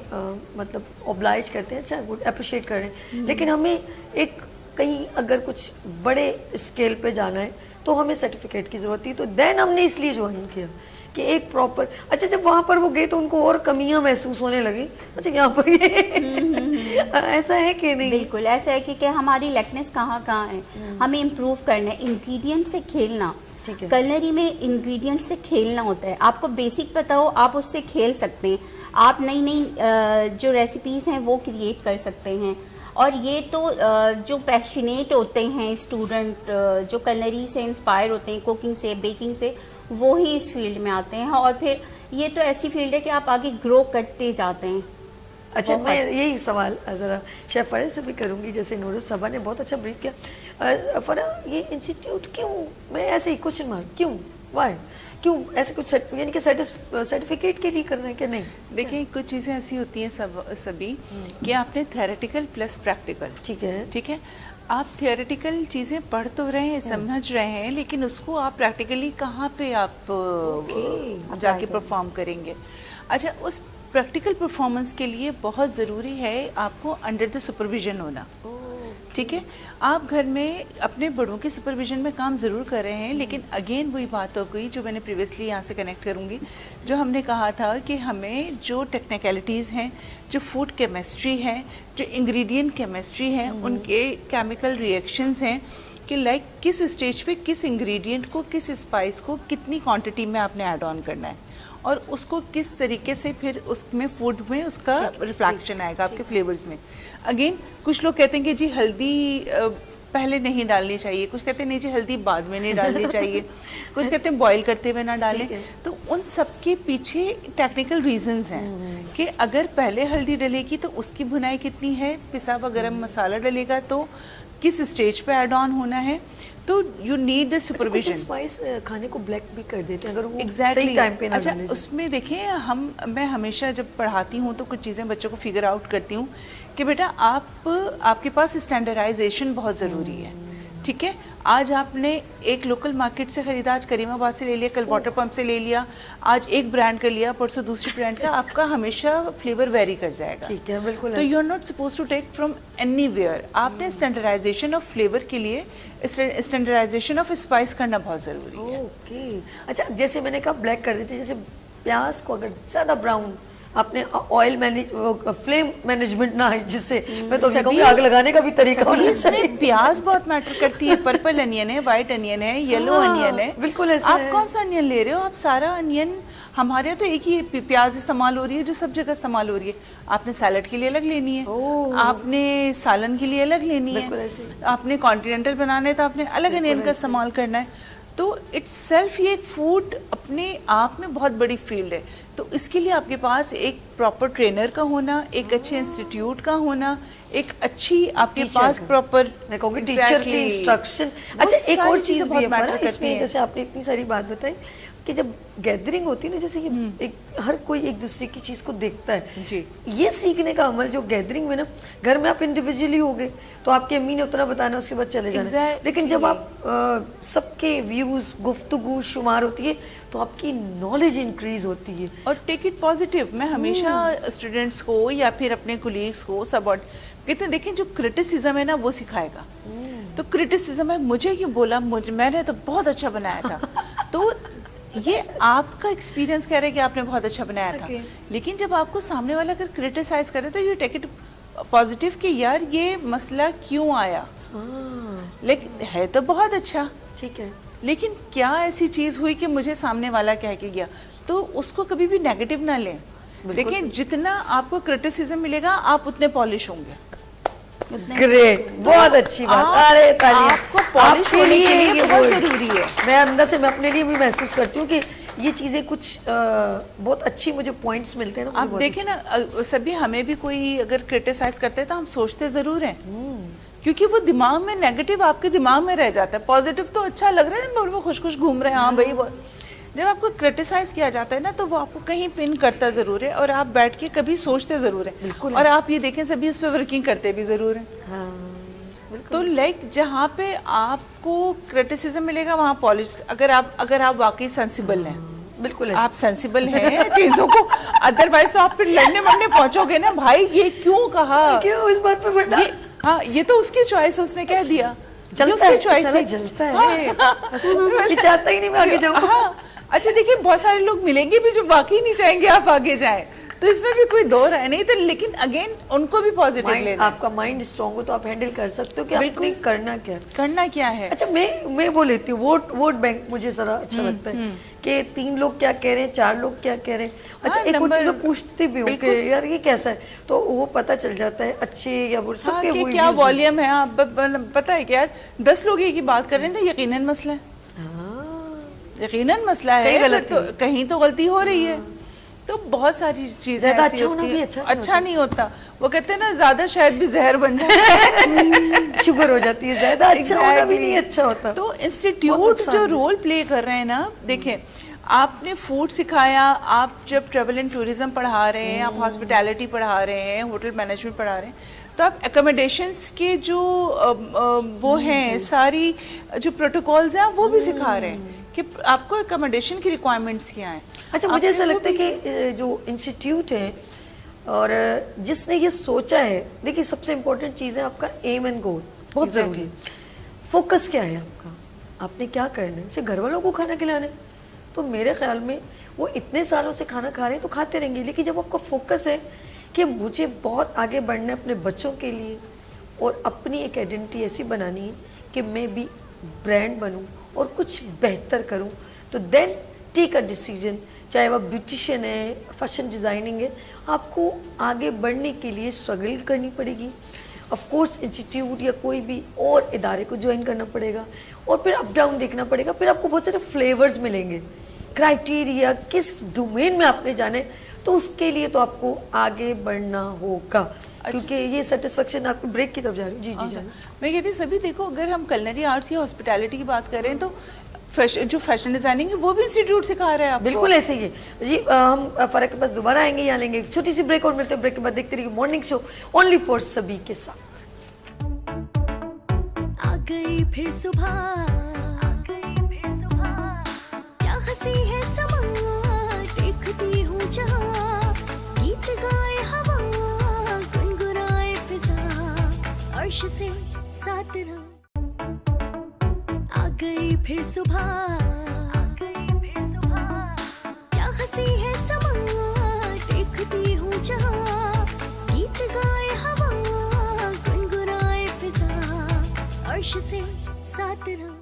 Speaker 1: مطلب اوبلائج کرتے ہیں, اچھا گڈ, اپریشیٹ کر رہے ہیں, لیکن ہمیں ایک کہیں اگر کچھ بڑے اسکیل پہ جانا ہے تو ہمیں سرٹیفکیٹ کی ضرورت تھی. تو دین ہم نے اس لیے جوائن کیا کہ ایک پراپر, اچھا جب وہاں پر وہ گئے تو ان کو اور کمیاں محسوس ہونے لگی, اچھا یہاں پر ایسا ہے کہ نہیں؟
Speaker 5: بالکل ایسا ہے کہ ہماری لیکنیس کہاں ہے, ہمیں امپروو کرنا ہے. انگریڈینٹ سے کھیلنا, کلنری میں انگریڈینٹ سے کھیلنا ہوتا ہے. آپ کو بیسک پتا ہو, آپ اس سے کھیل سکتے ہیں, آپ نئی نئی جو ریسیپیز ہیں وہ کریٹ کر سکتے ہیں. اور یہ تو جو پیشنیٹ ہوتے ہیں اسٹوڈنٹ, جو کلنری سے انسپائر ہوتے ہیں, کوکنگ سے, بیکنگ سے, وہی اس فیلڈ میں آتے ہیں. اور پھر یہ تو ایسی فیلڈ ہے کہ آپ آگے گرو کرتے جاتے ہیں.
Speaker 1: اچھا, میں یہی سوال ذرا شیف فرا سے بھی کروں گی, جیسے نور صبا نے بہت اچھا بریف کیا. فرا, یہ انسٹیٹیوٹ کیوں, میں ایسے ہی کوشچن مارک, کیوں, وائی, کیوں ایسے کچھ, یعنی کہ سرٹیفکیٹ کے لیے کرنا ہے کہ نہیں؟
Speaker 2: دیکھیں کچھ چیزیں ایسی ہوتی ہیں سبھی کہ آپ نے تھیوریٹیکل پلس پریکٹیکل, ٹھیک ہے, آپ تھیوریٹیکل چیزیں پڑھ تو رہے ہیں, سمجھ رہے ہیں, لیکن اس کو آپ پریکٹیکلی کہاں پہ آپ جا کے پرفارم کریں گے. اچھا, اس پریکٹیکل پرفارمنس کے لیے بہت ضروری ہے آپ کو انڈر دا سپرویژن ہونا, ٹھیک ہے. آپ گھر میں اپنے بڑوں کے سپرویژن میں کام ضرور کر رہے ہیں, لیکن اگین وہی بات ہو گئی جو میں نے پریویسلی یہاں سے کنیکٹ کروں گی, جو ہم نے کہا تھا کہ ہمیں جو ٹیکنیکلٹیز ہیں, جو فوڈ کیمسٹری ہے, جو انگریڈینٹ کیمسٹری ہے, ان کے کیمیکل ریئیکشنز ہیں کہ لائک کس اسٹیج پہ کس انگریڈینٹ کو, کس اسپائس کو کتنی کوانٹٹی میں آپ نے ایڈ آن کرنا ہے, اور اس کو کس طریقے سے پھر اس میں فوڈ میں اس کا ریفلیکشن آئے گا آپ کے فلیورز میں. اگین کچھ لوگ کہتے ہیں کہ جی ہلدی پہلے نہیں ڈالنی چاہیے, کچھ کہتے ہیں نہیں جی ہلدی بعد میں نہیں ڈالنی چاہیے, کچھ کہتے ہیں بوائل کرتے ہوئے نہ ڈالیں. تو ان سب کے پیچھے ٹیکنیکل ریزنز ہیں کہ اگر پہلے ہلدی ڈلے گی تو اس کی بھنائی کتنی ہے, پسا ہوا گرم مسالہ ڈلے گا تو کس اسٹیج پہ ایڈ آن ہونا ہے, تو you need the supervision.
Speaker 1: Spice کھانے کو بلیک بھی کر دیتے ہیں اگر وہ صحیح ٹائم پہ نہ
Speaker 2: اچھا
Speaker 1: ڈالے.
Speaker 2: اس میں دیکھیں میں ہمیشہ جب پڑھاتی ہوں تو کچھ چیزیں بچوں کو فگر آؤٹ کرتی ہوں کہ بیٹا آپ کے پاس اسٹینڈرڈائزیشن بہت ضروری ہے. ٹھیک ہے, آج آپ نے ایک لوکل مارکیٹ سے خریدا, آج کریم آباد سے لے لیا, کل واٹر پمپ سے لے لیا, آج ایک برانڈ کا لیا, پرسوں دوسری برانڈ کا, آپ کا ہمیشہ فلیور ویری کر جائے گا.
Speaker 1: ٹھیک ہے, بالکل.
Speaker 2: تو you are not suppose to take from anywhere. آپ نے اسٹینڈرڈائزیشن آف فلیور کے لیے اسٹینڈرڈائزیشن آف اسپائس کرنا بہت ضروری ہے.
Speaker 1: اوکے. اچھا جیسے میں نے کہا بلیک کر دیتے, جیسے پیاز کو اگر زیادہ براؤن آپ نے آئل فلیم مینجمنٹ نہ ہے, جس سے میں تو کہوں گی آگ لگانے کا بھی طریقہ ہونا چاہیے.
Speaker 2: پیاز بہت میٹر کرتی ہے, پرپل انین ہے, وائٹ انین ہے, یلو انین ہے.
Speaker 1: بالکل ایسا
Speaker 2: آپ کون سا انین لے رہے ہو, آپ سارا انین, ہمارے تو ایک ہی پیاز استعمال ہو رہی ہے جو سب جگہ استعمال ہو رہی ہے. آپ نے سیلڈ کے لیے الگ لینی ہے, آپ نے سالن کے لیے الگ لینی ہے, آپ نے کانٹیننٹل بنانا ہے تو آپ نے الگ انین کا استعمال کرنا ہے. تو اٹس سیلف یہ ایک فوڈ اپنے آپ میں بہت بڑی فیلڈ ہے. تو اس کے لیے آپ کے پاس ایک پراپر ٹرینر کا ہونا, ایک اچھے انسٹیٹیوٹ کا ہونا, ایک اچھی آپ کے پاس پراپر
Speaker 1: میں کہوں گی ٹیچر کی انسٹرکشن. اچھا ایک اور چیز بھی ہے اس میں, جیسے آپ نے اتنی ساری بات بتائی کہ جب گیدرنگ ہوتی ہے نا, جیسے کہ ہر کوئی ایک دوسرے کی چیز کو دیکھتا ہے,
Speaker 2: جی
Speaker 1: یہ سیکھنے کا عمل جو گیدرنگ میں نا, گھر میں آپ انڈیویجولی ہو گئے تو آپ کی امی نے اتنا بتانا, اس کے بعد چلے جانا, لیکن جب آپ سب کے ویوز, گفتگو شمار ہوتی ہے تو آپ کی نالج انکریز ہوتی ہے.
Speaker 2: اور ٹیک اٹ پازیٹیو. میں ہمیشہ اسٹوڈنٹس کو یا پھر اپنے کولیگس کو کہتے ہیں دیکھیں جو کرٹیسزم ہے نا وہ سکھائے گا. تو کرٹیسزم ہے, مجھے کیوں بولا, میں نے تو بہت اچھا بنایا تھا. تو یہ آپ کا ایکسپیرینس کہہ رہے کہ آپ نے بہت اچھا بنایا تھا, لیکن جب آپ کو سامنے والا اگر کرٹیسائز کرے تو یو ٹیک اٹ پازیٹیو کہ یار یہ مسئلہ کیوں آیا, لیکن ہے تو بہت اچھا,
Speaker 1: ٹھیک ہے,
Speaker 2: لیکن کیا ایسی چیز ہوئی کہ مجھے سامنے والا کہہ کے گیا. تو اس کو کبھی بھی نیگیٹو نہ لیں. دیکھیں جتنا آپ کو کرٹیسزم ملے گا آپ اتنے پالش ہوں گے.
Speaker 1: گریٹ, بہت اچھی بات. ارے
Speaker 2: آپ کو پالش ہونے کے لیے بہت ضروری ہے.
Speaker 1: میں اندر سے میں اپنے لیے بھی محسوس کرتی ہوں کہ یہ چیزیں کچھ بہت اچھی مجھے پوائنٹس ملتے ہیں نا.
Speaker 2: آپ دیکھیں نا سبھی, ہمیں بھی کوئی اگر کرٹیسائز کرتے ہیں تو ہم سوچتے ضرور ہیں, کیونکہ وہ دماغ میں نیگیٹو آپ کے دماغ میں رہ جاتا ہے. پازیٹیو تو اچھا لگ رہا ہے, وہ خوش خوش گھوم رہے ہیں, ہاں بھائی. وہ جب آپ کو کرٹیسائز کیا جاتا ہے نا تو وہ آپ کو کہیں پن کرتا ضرور ہے, اور آپ بیٹھ کے کبھی سوچتے ضرور ہیں, اور آپ یہ دیکھیں سبھی اس پہ ورکنگ کرتے بھی ضرور ہیں. تو لائک جہاں پہ آپ کو کرٹیسزم ملے گا وہاں پالش. اگر آپ واقعی سینسیبل ہیں,
Speaker 1: بالکل
Speaker 2: آپ سینسیبل ہیں چیزوں کو, ادروائز تو آپ پھر لڑنے مرنے پہنچو گے نا, بھائی یہ کیوں کہا,
Speaker 1: اس بات پہ بڑا,
Speaker 2: ہاں یہ تو اس کی چوائس, اس نے کہہ دیا,
Speaker 1: جلتا ہے, چاہتا ہی نہیں میں آگے جاؤں.
Speaker 2: اچھا دیکھیں بہت سارے لوگ ملیں گے بھی جو واقعی نہیں چاہیں گے آپ آگے جائیں, تو اس میں بھی کوئی دو رائے نہیں تھا, لیکن اگین ان کو بھی پازیٹیو لینا.
Speaker 1: آپ کا مائنڈ اسٹرانگ ہو تو آپ ہینڈل کر سکتے ہو کہ آپ نے کرنا
Speaker 2: کیا ہے.
Speaker 1: اچھا میں وہ لیتی ہوں ووٹ بینک, مجھے ذرا اچھا لگتا ہے کہ 3 لوگ کیا کہہ رہے ہیں, 4 لوگ کیا کہہ رہے ہیں. اچھا ایک اور چیز میں پوچھتی بھی ہوں کہ یار یہ کیسا ہے, تو وہ پتہ چل جاتا ہے اچھے یا برے سب کے
Speaker 2: کیا والیوم ہے. آپ پتہ ہے کہ یار 10 لوگ ایک ہی بات کر رہے ہیں تو یقیناً مسئلہ ہے, یقیناً مسئلہ ہے, تو کہیں تو غلطی ہو رہی ہے. تو بہت ساری چیزیں ایسی ہوتی ہیں, اچھا نہیں ہوتا. وہ کہتے ہیں نا زیادہ شاید بھی زہر بن جائے,
Speaker 1: شوگر ہو جاتی ہے, زیادہ اچھا ہونا بھی نہیں اچھا ہوتا.
Speaker 2: تو انسٹیٹیوٹ جو رول پلے کر رہے ہیں نا, دیکھیں آپ نے فوڈ سکھایا, آپ جب ٹریول اینڈ ٹورزم پڑھا رہے ہیں, آپ ہاسپٹیلٹی پڑھا رہے ہیں, ہوٹل مینجمنٹ پڑھا رہے ہیں, تو آپ اکوموڈیشنس کے جو وہ ہیں ساری جو پروٹوکولز ہیں وہ بھی سکھا رہے ہیں کہ آپ کو اکوموڈیشن کی ریکوائرمنٹس کیا ہیں.
Speaker 1: اچھا مجھے ایسا لگتا ہے کہ جو انسٹیٹیوٹ ہے اور جس نے یہ سوچا ہے, دیکھیے سب سے امپورٹنٹ چیز ہے آپ کا ایم اینڈ گول. بہت ضروری ہے. فوکس کیا ہے آپ کا, آپ نے کیا کرنا ہے؟ صرف گھر والوں کو کھانا کھلانا ہے تو میرے خیال میں وہ اتنے سالوں سے کھانا کھا رہے ہیں تو کھاتے رہیں گے, لیکن جب آپ کا فوکس ہے کہ مجھے بہت آگے بڑھنا ہے اپنے بچوں کے لیے اور اپنی ایک آئیڈینٹی ایسی بنانی ہے کہ میں بھی برانڈ بنوں اور کچھ بہتر کروں, تو دین ٹیک اے ڈیسیجن. چاہے وہ بیوٹیشین ہے, فیشن ڈیزائننگ ہے, آپ کو آگے بڑھنے کے لیے اسٹرگل کرنی پڑے گی. آف کورس انسٹیٹیوٹ یا کوئی بھی اور ادارے کو جوائن کرنا پڑے گا اور پھر اپ ڈاؤن دیکھنا پڑے گا. پھر آپ کو بہت سارے فلیورز ملیں گے, کرائٹیریا کس ڈومین میں آپ نے جانے, تو اس کے لیے تو آپ کو آگے بڑھنا ہوگا, کیونکہ یہ سیٹسفیکشن آپ کو بریک کی طرف جا رہی ہوں. جی جی جی.
Speaker 2: میں کہتی ہوں سبھی دیکھو, اگر ہم کلنری آرٹس یا ہاسپٹیلٹی کی بات کر رہے ہیں تو جو فیشن ڈیزائننگ ہے وہ بھی انسٹیٹیوٹ سکھا رہا ہے آپ کو.
Speaker 1: بالکل ایسے ہی ہے جی. ہم فرق کے پاس دوبارہ آئیں گے, یہاں لیں گے ایک چھوٹی سی بریک اور ملتے ہیں بریک کے بعد. دیکھتے رہیے مارننگ شو اونلی فار سبھی کے ساتھ.
Speaker 3: آ گئی پھر صبح, کیا ہنسی ہے سما, دیکھتی ہوں جہاں, گیت گائے ہوا, گنگنائے فضا, عرش سے ساتھ رہا. آ گئی پھر صبح, کیا ہنسی ہے سما, دیکھتی ہوں جہاں, گیت گائے ہوا, گنگنائے فضا, عرش سے ساتھ رہا.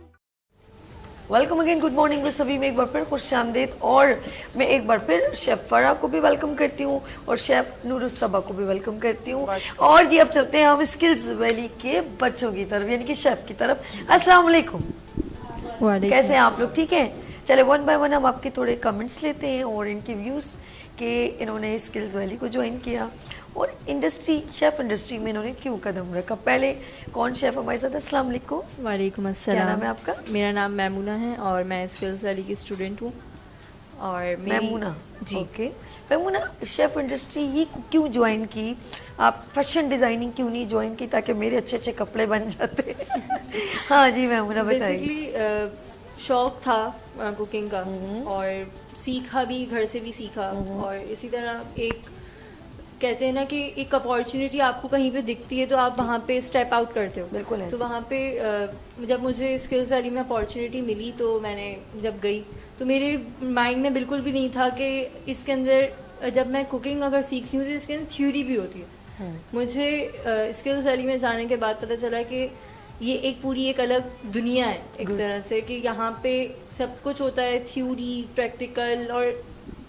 Speaker 1: ویلکم اگین, گڈ مارننگ میں سبھی میں ایک بار پھر خوش آمدید. اور میں ایک بار پھر شیف فرح کو بھی ویلکم کرتی ہوں اور شیف نور الصبا کو بھی ویلکم کرتی ہوں. اور جی اب چلتے ہیں ہم اسکلز ویلی کے بچوں کی طرف, یعنی کہ شیف کی طرف. السلام علیکم, کیسے ہیں آپ لوگ؟ ٹھیک ہیں. چلے ون بائی ون ہم آپ کے تھوڑے کمنٹس لیتے ہیں اور ان کے ویوز کہ انہوں نے اسکلز ویلی کو جوائن کیا اور انڈسٹری, شیف انڈسٹری میں انہوں نے کیوں قدم رکھا. پہلے کون شیف ہمارے ساتھ؟ السلام علیکم.
Speaker 6: وعلیکم السلام.
Speaker 1: کیا نام ہے آپ کا؟
Speaker 6: میرا نام میمونہ ہے اور میں اسکلز ویلی کی اسٹوڈنٹ ہوں. اور
Speaker 1: میمونہ,
Speaker 6: جی
Speaker 1: اوکے. میمونہ شیف انڈسٹری ہی کیوں جوائن کی آپ؟ فیشن ڈیزائننگ کیوں نہیں جوائن کی تاکہ میرے اچھے اچھے کپڑے بن جاتے؟ ہاں جی میمونہ بتائیے.
Speaker 6: بیسکلی شوق تھا کوکنگ کا اور سیکھا بھی, گھر سے بھی سیکھا. اور اسی طرح ایک کہتے ہیں نا کہ ایک اپارچونیٹی آپ کو کہیں پہ دکھتی ہے تو آپ وہاں پہ اسٹیپ آؤٹ کرتے ہو.
Speaker 1: بالکل.
Speaker 6: تو وہاں پہ جب مجھے اسکلز ویلی میں اپارچونیٹی ملی تو میں نے جب گئی تو میرے مائنڈ میں بالکل بھی نہیں تھا کہ اس کے اندر جب میں کوکنگ اگر سیکھتی ہوں تو اس کے اندر تھیوری بھی ہوتی ہے. مجھے اسکلز ویلی میں جانے کے بعد پتہ چلا کہ یہ ایک پوری ایک الگ دنیا ہے ایک طرح سے, کہ یہاں پہ سب کچھ ہوتا ہے, تھیوری, پریکٹیکل اور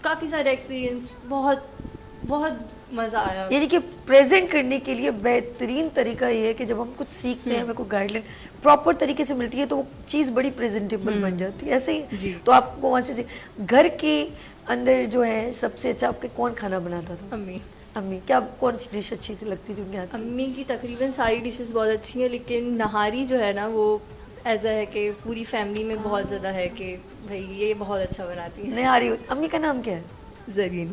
Speaker 6: کافی سارے ایکسپیرینس. بہت مزہ آیا.
Speaker 1: یعنی کہ پریزنٹ کرنے کے لیے بہترین طریقہ یہ ہے کہ جب ہم کچھ سیکھتے ہیں, ہمیں کوئی گائیڈ لائن پراپر طریقے سے ملتی ہے تو وہ چیز بڑی پریزنٹیبل بن جاتی ہے. ایسے ہی
Speaker 6: جی.
Speaker 1: تو آپ کو وہاں سے گھر کے اندر جو ہے سب سے اچھا آپ کے کون کھانا بناتا تھا؟
Speaker 6: امی.
Speaker 1: امی. کیا کون سی ڈش اچھی لگتی تھی ان کے ہاتھ؟
Speaker 6: امی کی تقریباً ساری ڈشز بہت اچھی ہیں, لیکن نہاری جو ہے نا وہ ایسا ہے کہ پوری فیملی میں بہت زیادہ ہے کہ بھائی یہ بہت اچھا بناتی ہیں.
Speaker 1: نہاری. امی کا نام کیا ہے؟
Speaker 6: زرین.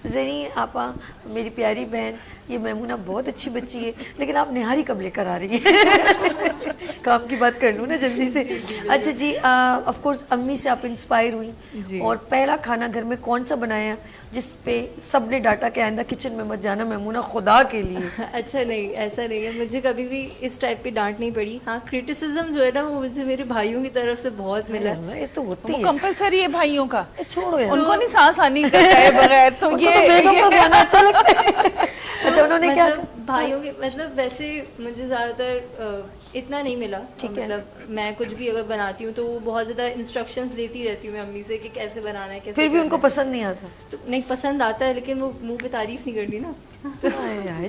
Speaker 1: زرین آپا میری پیاری بہن, یہ میمونہ بہت اچھی بچی ہے, لیکن آپ نہاری کب لے کر آ رہی ہیں؟ کام کی بات کر لوں نا جلدی سے. اچھا جی, آف کورس امی سے آپ انسپائر ہوئی
Speaker 6: جی.
Speaker 1: اور پہلا کھانا گھر میں کون سا بنایا جس پہ سب نے ڈاٹا کہ آئندہ کچن میں مت جانا میمونہ خدا کے لیے؟
Speaker 6: اچھا نہیں, ایسا نہیں ہے, مجھے کبھی بھی اس ٹائپ پہ ڈانٹ نہیں پڑی. ہاں کرٹیسزم جو ہے نا وہ مجھے میرے بھائیوں کی طرف سے بہت ملا.
Speaker 1: یہ تو ہوتی
Speaker 2: وہ
Speaker 1: ہے,
Speaker 2: کمپلسری ہے بھائیوں کا,
Speaker 1: چھوڑو یار,
Speaker 2: ان کو نہیں سانس آنی کرتا ہے بغیر. تو یہ
Speaker 1: بیگم کو کھانا اچھا لگتا ہے. اچھا انہوں نے کیا
Speaker 6: بھائیوں کے مطلب ویسے مجھے زیادہ تر اتنا نہیں ملا. مطلب میں کچھ بھی اگر بناتی ہوں تو وہ بہت زیادہ انسٹرکشنز لیتی رہتی ہوں میں امی سے کہ کیسے بنانا ہے, کیسے.
Speaker 1: پھر بھی ان کو پسند نہیں آتا؟
Speaker 6: تو نہیں پسند آتا ہے لیکن وہ منہ پہ تعریف نہیں کرنی نا.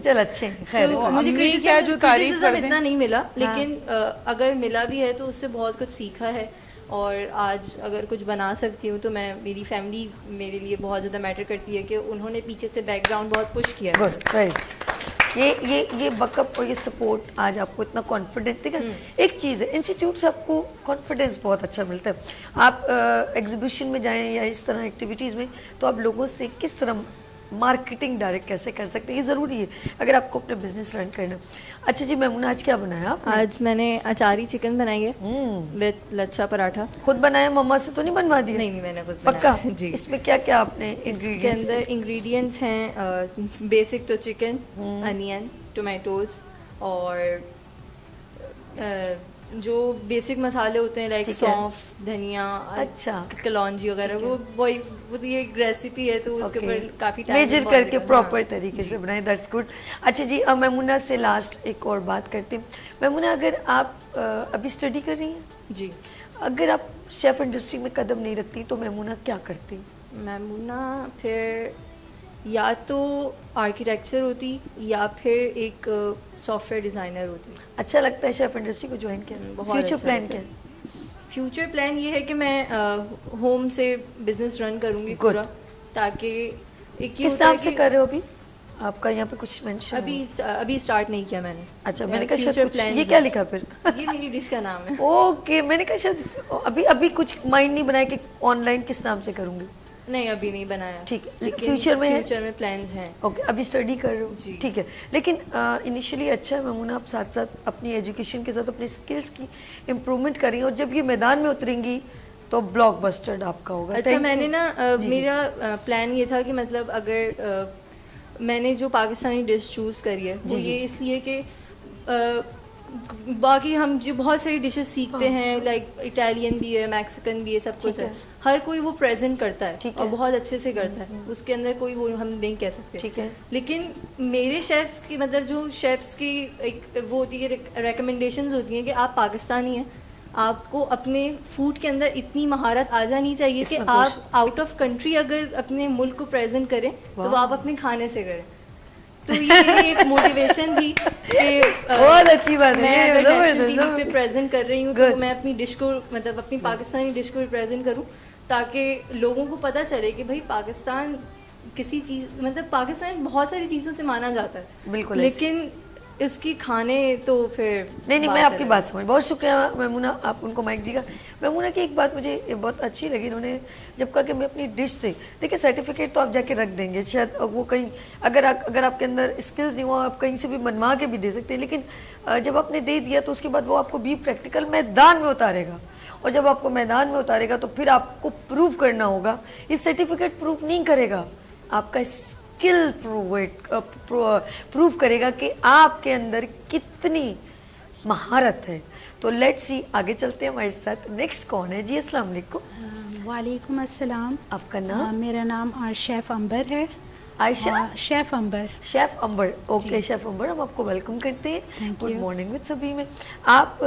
Speaker 1: چل اچھے, خیر.
Speaker 6: مجھے
Speaker 2: تعریف
Speaker 6: اتنا نہیں ملا, لیکن اگر ملا بھی ہے تو اس سے بہت کچھ سیکھا ہے. اور آج اگر کچھ بنا سکتی ہوں تو میں, میری فیملی میرے لیے بہت زیادہ میٹر کرتی ہے کہ انہوں نے پیچھے سے بیک گراؤنڈ بہت پش کیا ہے.
Speaker 1: Good, very. یہ بیک اپ اور یہ سپورٹ آج آپ کو اتنا کانفیڈنس دے گا. ایک چیز ہے, انسٹیٹیوٹ سے آپ کو کانفیڈنس بہت اچھا ملتا ہے. آپ ایگزیبیشن میں جائیں یا اس طرح ایکٹیویٹیز میں تو آپ لوگوں سے کس طرح مارکیٹنگ ڈائریکٹ کیسے کر سکتے ہیں, یہ ضروری ہے اگر آپ کو اپنا بزنس رن کرنا. اچھا جی میمونہ, آج کیا بنایا آپ؟
Speaker 6: آج میں نے اچاری چکن بنائی ہے وتھ لچھا پراٹھا.
Speaker 1: خود بنایا, مما سے تو نہیں بنوا دیا؟
Speaker 6: نہیں میں نے خود
Speaker 1: پکا.
Speaker 6: جی.
Speaker 1: اس میں کیا کیا آپ نے
Speaker 6: اس کے اندر انگریڈینٹس ہیں بیسک تو چکن, انین, ٹومیٹوز اور جو بیسک مسالے ہوتے ہیں لائک
Speaker 1: ٹھیک ہے.
Speaker 6: سونف, دھنیا,
Speaker 1: اچھا.
Speaker 6: کلونجی وغیرہ, وہ یہ ایک ریسیپی ہے تو اس کے اوپر کافی ٹائم
Speaker 1: میجر کر کے پراپر طریقے سے بنائیں. That's good. اچھا جی, میمونہ سے لاسٹ ایک اور بات کرتے ہیں. میمونہ, اگر آپ ابھی اسٹڈی کر رہی ہیں,
Speaker 6: جی,
Speaker 1: اگر آپ شیف انڈسٹری میں قدم نہیں رکھتی تو میمونہ کیا کرتی؟
Speaker 6: میمونہ پھر یا تو آرکیٹیکچر ہوتی یا پھر ایک سافٹ ویئر ڈیزائنر ہوتی.
Speaker 1: اچھا لگتا ہے شیف انڈسٹری کو جوائن کرنا؟ فیوچر پلان کیا ہے؟
Speaker 6: فیوچر پلان یہ ہے کہ میں ہوم سے بزنس رن کروں گی پورا, تاکہ ایک
Speaker 1: کس نام سے کر رہے ہو ابھی آپ کا؟ یہاں پہ کچھ مینشن
Speaker 6: ابھی اسٹارٹ نہیں کیا میں نے.
Speaker 1: اچھا, میں نے کہا
Speaker 6: فیوچر
Speaker 1: شاید
Speaker 6: پلان
Speaker 1: یہ کیا لکھا پھر؟
Speaker 6: یہ میری ڈش کا نام ہے.
Speaker 1: اوکے, میں نے کہا شاید ابھی کچھ مائنڈ نہیں بنایا کہ آن لائن کس نام سے کروں گی.
Speaker 6: نہیں, ابھی نہیں بنایا.
Speaker 1: ٹھیک ہے,
Speaker 6: لیکن
Speaker 1: فیوچر میں
Speaker 6: پلانز ہیں.
Speaker 1: اوکے, ابھی اسٹڈی کر رہے ہو.
Speaker 6: جی,
Speaker 1: ٹھیک ہے. لیکن انیشلی اچھا ہے میمونہ, آپ ساتھ ساتھ اپنی ایجوکیشن کے ساتھ اپنے اسکلس کی امپرومنٹ کریں, اور جب یہ میدان میں اتریں گی تو بلاک بسٹر آپ کا ہوگا.
Speaker 6: اچھا, میں نے نا میرا پلان یہ تھا کہ مطلب اگر میں نے جو پاکستانی ڈش چوز کری ہے وہ یہ اس لیے کہ باقی ہم جو بہت ساری ڈشز سیکھتے ہیں, لائک اٹالین بھی ہے, میکسیکن بھی ہے, سب کچھ ہے, ہر کوئی وہ پریزنٹ کرتا ہے اور بہت اچھے سے کرتا ہے, اس کے اندر کوئی وہ ہم نہیں کہہ سکتے.
Speaker 1: ٹھیک ہے.
Speaker 6: لیکن میرے شیفس کی مطلب جو شیفس کی ایک وہ ہوتی ہے ریکمنڈیشنز ہوتی ہیں کہ آپ پاکستانی ہیں, آپ کو اپنے فوڈ کے اندر اتنی مہارت آ جانی چاہیے کہ آپ آؤٹ آف کنٹری اگر اپنے ملک کو پریزنٹ کریں تو وہ آپ اپنے کھانے سے کریں. تو یہ میری ایک موٹیویشن تھی کہ
Speaker 1: بہت اچھی بات ہے,
Speaker 6: میں اگر نیشنل ٹی وی پہ پریزنٹ کر رہی ہوں تو میں اپنی ڈش کو مطلب اپنی پاکستانی ڈش کو ریپریزنٹ کروں, تاکہ لوگوں کو پتہ چلے کہ بھائی پاکستان کسی چیز مطلب پاکستان بہت ساری چیزوں سے مانا جاتا ہے
Speaker 1: بالکل,
Speaker 6: لیکن اس کی کھانے تو پھر
Speaker 1: نہیں, میں آپ کی بات سمجھ. بہت شکریہ میمونہ, آپ ان کو مائک دیجیے گا. میمونہ کی ایک بات مجھے بہت اچھی لگی, انہوں نے جب کہا کہ میں اپنی ڈش سے, دیکھیں سرٹیفکیٹ تو آپ جا کے رکھ دیں گے شاید, وہ کہیں اگر آپ کے اندر اسکلز نہیں ہوا آپ کہیں سے بھی بنوا کے بھی دے سکتے ہیں, لیکن جب آپ نے دے دیا تو اس کے بعد وہ آپ کو بھی پریکٹیکل میدان میں اتارے گا, اور جب آپ کو میدان میں اتارے گا تو پھر آپ کو پروف کرنا ہوگا. یہ سرٹیفکیٹ پروف نہیں کرے گا, آپ کا اسکل پروف کرے گا کہ آپ کے اندر کتنی مہارت ہے. تو لیٹس سی, آگے چلتے ہیں ہمارے ساتھ. نیکسٹ کون ہے جی؟ السلام علیکم.
Speaker 7: وعلیکم السلام.
Speaker 1: آپ کا نام؟
Speaker 7: میرا نام شیف امبر ہے.
Speaker 1: عائشہ
Speaker 7: شیف امبر.
Speaker 1: شیف امبر, اوکے شیف امبر, ہم آپ کو ویلکم کرتے ہیں. گڈ مارننگ وتھ سبھی میں. آپ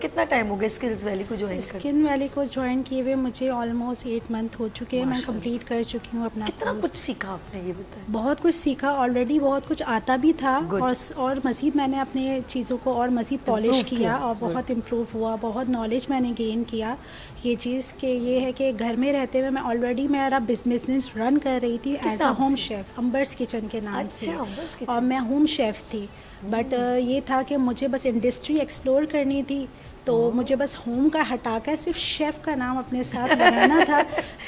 Speaker 1: کتنا ٹائم ہو گیا اسکلز ویلی کو جوائن کرتے؟
Speaker 7: اسکن ویلی کو جوائن کیے ہوئے مجھے آلموسٹ 8 منتھ ہو چکے ہیں. میں کمپلیٹ کر چکی ہوں اپنا.
Speaker 1: کتنا کچھ سیکھا آپ نے, یہ بتائیں.
Speaker 7: بہت کچھ سیکھا, آلریڈی بہت کچھ آتا بھی تھا, اور مزید میں نے اپنے چیزوں کو اور مزید پالش کیا اور بہت امپروو ہوا, بہت نالج میں نے گین کیا. یہ چیز کہ یہ ہے کہ گھر میں رہتے ہوئے میں آلریڈی میرا بزنس رن کر رہی تھی as a home chef, Amber's Kitchen کے نام سے, اور میں ہوم شیف تھی. بٹ یہ تھا کہ مجھے بس انڈسٹری ایکسپلور کرنی تھی, تو مجھے بس ہوم کا ہٹا کر صرف شیف کا نام اپنے ساتھ لگانا تھا.